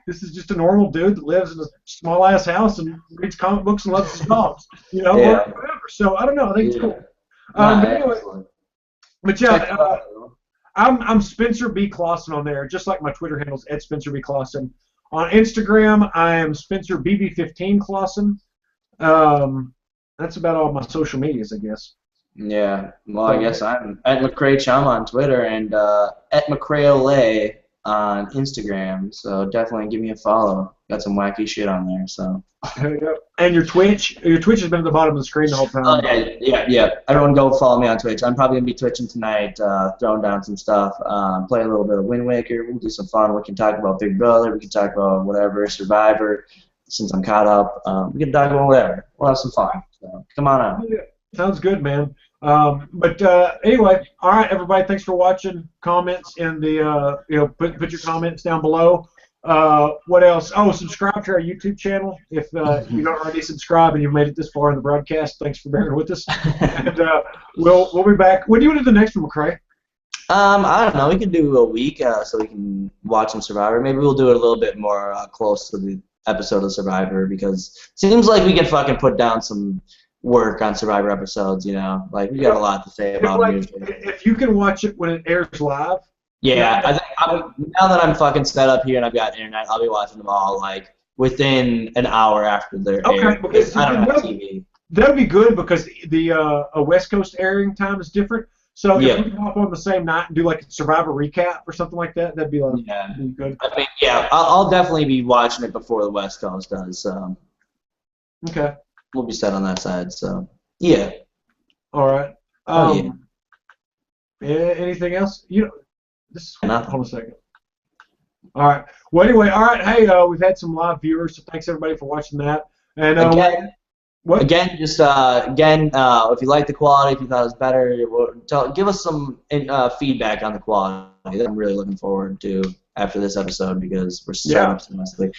This is just a normal dude that lives in a small ass house and reads comic books and loves his dogs, you know, or whatever. So I don't know. I think it's cool. But anyway, I'm Spencer B. Clausen on there, just like my Twitter handle's @SpencerB. On Instagram, I am Spencer BB15 Clausen. That's about all my social medias, I guess. Yeah. Well, I guess I'm @McCrae Chum on Twitter and @McCraeOlay on Instagram, so definitely give me a follow. Got some wacky shit on there, so. There you go. And your Twitch has been at the bottom of the screen the whole time. Oh, yeah. Everyone go follow me on Twitch. I'm probably going to be twitching tonight, throwing down some stuff, play a little bit of Wind Waker. We'll do some fun. We can talk about Big Brother. We can talk about whatever, Survivor, since I'm caught up. We can talk about whatever. We'll have some fun. So come on out. Yeah. Sounds good, man. But anyway, all right, everybody. Thanks for watching. Comments in the put your comments down below. What else? Oh, subscribe to our YouTube channel if you don't already subscribe and you've made it this far in the broadcast. Thanks for bearing with us. And we'll be back. When do you want to do the next one, McCrae? I don't know. We could do a week so we can watch some Survivor. Maybe we'll do it a little bit more close to the episode of Survivor, because it seems like we can fucking put down some work on Survivor episodes, you know, like we got a lot to say about it. If you can watch it when it airs live. Yeah, I think now that I'm fucking set up here and I've got internet, I'll be watching them all like within an hour after they're aired. Because I don't have TV. That'd be good, because the West Coast airing time is different. So if we can hop on the same night and do like a Survivor recap or something like that, that'd be like good. I mean, I'll definitely be watching it before the West Coast does. So. Okay. We'll be set on that side, so yeah. All right. Anything else? Hold on a second. All right. Well, anyway, all right. Hey, we've had some live viewers, so thanks everybody for watching that. And again, if you like the quality, if you thought it was better, give us some feedback on the quality. That I'm really looking forward to after this episode, because we're set up so nicely.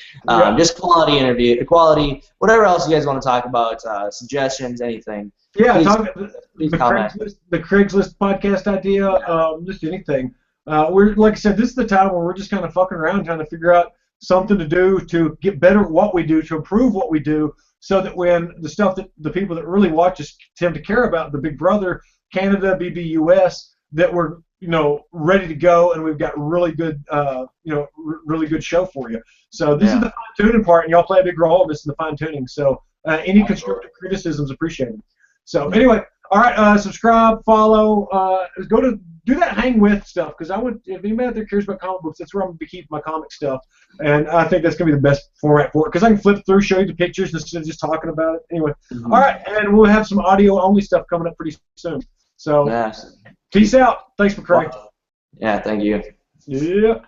Just quality, whatever else you guys want to talk about, suggestions, anything. Yeah, the Craigslist podcast idea, just anything. We're, like I said, this is the time where we're just kind of fucking around trying to figure out something to do to get better at what we do, to improve what we do, so that when the stuff that the people that really watch us tend to care about, the Big Brother, Canada, BBUS, that we're ready to go, and we've got really good, really good show for you. So this is the fine-tuning part, and y'all play a big role in this in the fine-tuning. So any constructive criticism is appreciated. So anyway, all right, subscribe, follow, do that hang with stuff, because if anybody out there cares about comic books, that's where I'm going to be keeping my comic stuff, and I think that's going to be the best format for it, because I can flip through, show you the pictures instead of just talking about it. Anyway, all right, and we'll have some audio-only stuff coming up pretty soon. So. Peace out. Thanks, McCrae. Yeah, thank you. Yeah.